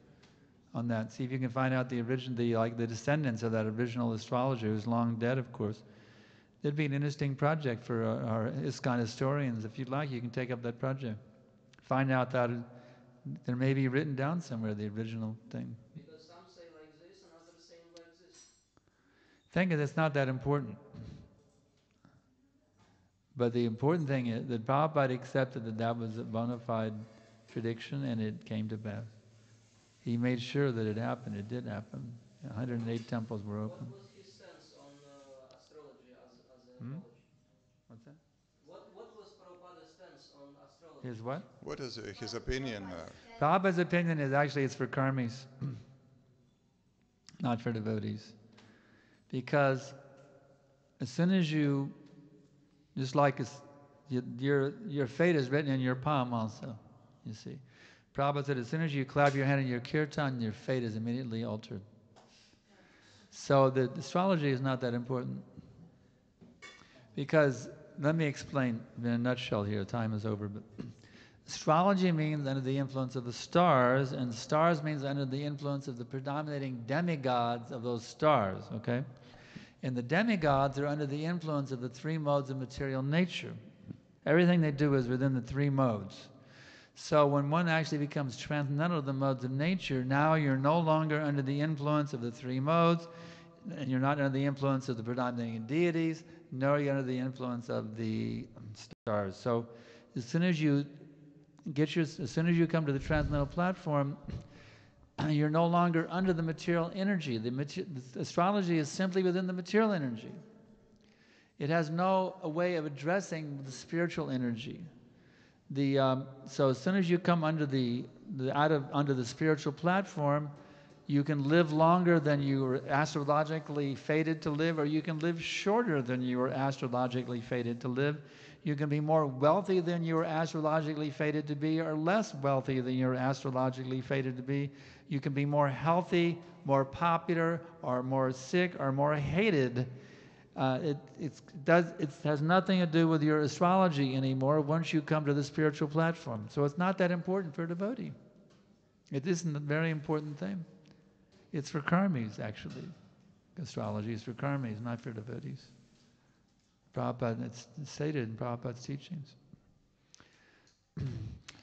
on that. See if you can find out the descendants of that original astrologer, who's long dead, of course. It'd be an interesting project for our ISKCON historians. If you'd like, you can take up that project. Find out that there may be written down somewhere the original thing. Because some say like this and others saying like this. Thing is, it's not that important. But the important thing is that Prabhupada accepted that was a bona fide prediction, and it came to pass. He made sure that it happened. It did happen. 108 temples were opened. What was his stance on astrology as a knowledge? What's that? What was Prabhupada's stance on astrology? His what? What is his opinion? Prabhupada's opinion is actually it's for karmis, not for devotees. Because as soon as you, just like your fate is written in your palm also, you see. Prabhupada said as soon as you clap your hand in your kirtan, your fate is immediately altered. So the astrology is not that important. Because, let me explain in a nutshell here, time is over, but astrology means under the influence of the stars, and stars means under the influence of the predominating demigods of those stars, okay? And the demigods are under the influence of the three modes of material nature. Everything they do is within the three modes. So when one actually becomes transcendental to the modes of nature, now you're no longer under the influence of the three modes, and you're not under the influence of the predominating deities, nor are you under the influence of the stars. So as soon as you come to the transcendental platform, you're no longer under the material energy. The astrology is simply within the material energy. It has no way of addressing the spiritual energy. So as soon as you come under under the spiritual platform, you can live longer than you were astrologically fated to live, or you can live shorter than you were astrologically fated to live. You can be more wealthy than you were astrologically fated to be, or less wealthy than you were astrologically fated to be. You can be more healthy, more popular, or more sick, or more hated. It has nothing to do with your astrology anymore once you come to the spiritual platform. So it's not that important for a devotee. It isn't a very important thing. It's for karmis, actually. Astrology is for karmis, not for devotees. Prabhupada, it's stated in Prabhupada's teachings.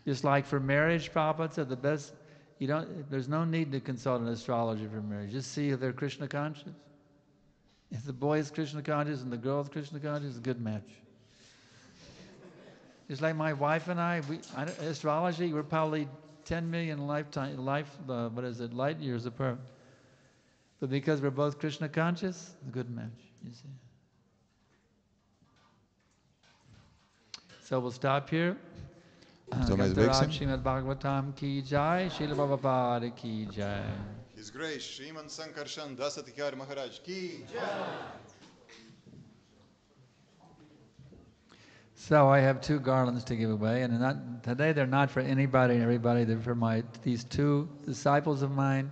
Just like for marriage, Prabhupada said the best, there's no need to consult an astrologer for marriage. Just see if they're Krishna conscious. If the boy is Krishna conscious and the girl is Krishna conscious, it's a good match. Just like my wife and astrology, we're probably 10 million light years apart. But because we're both Krishna conscious, it's a good match, you see. So we'll stop here. To mēs beigsim. Srimad Bhagavatam ki jai, Srila Prabhupada ki jai. His Grace Sriman Sankarshan Dasatikar Maharaj ki. So I have 2 garlands to give away, and today they're not for anybody and everybody. They're for these 2 disciples of mine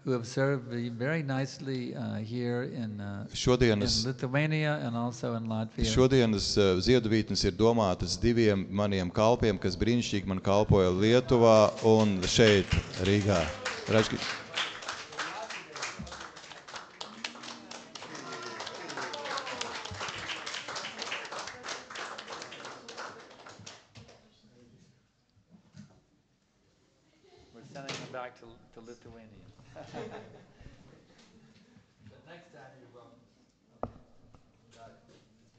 who have served me very nicely here in Lithuania and also in Latvia. Šodienas ziedvītnes ir domātas 2 maniem kalpiem, kas brīnišķīgi man kalpoja Lietuvā un šeit Rīgā. We're sending them back to Lithuania. But next time you're welcome. Got it.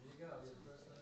Here you go. You're the first one.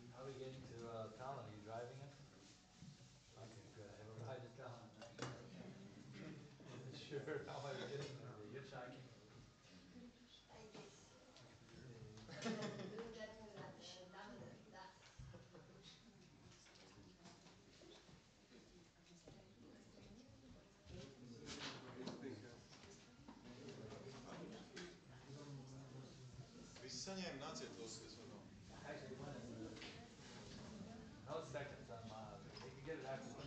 Remember, how are we getting to Tallinn? Are you driving us? Okay, good. I have a ride to Tallinn. Sure. How am I getting there? Are you hitchhiking? Visi saņēma, nāciet tos, kas vēl nav. Actually, one is no seconds on miles. You can get it after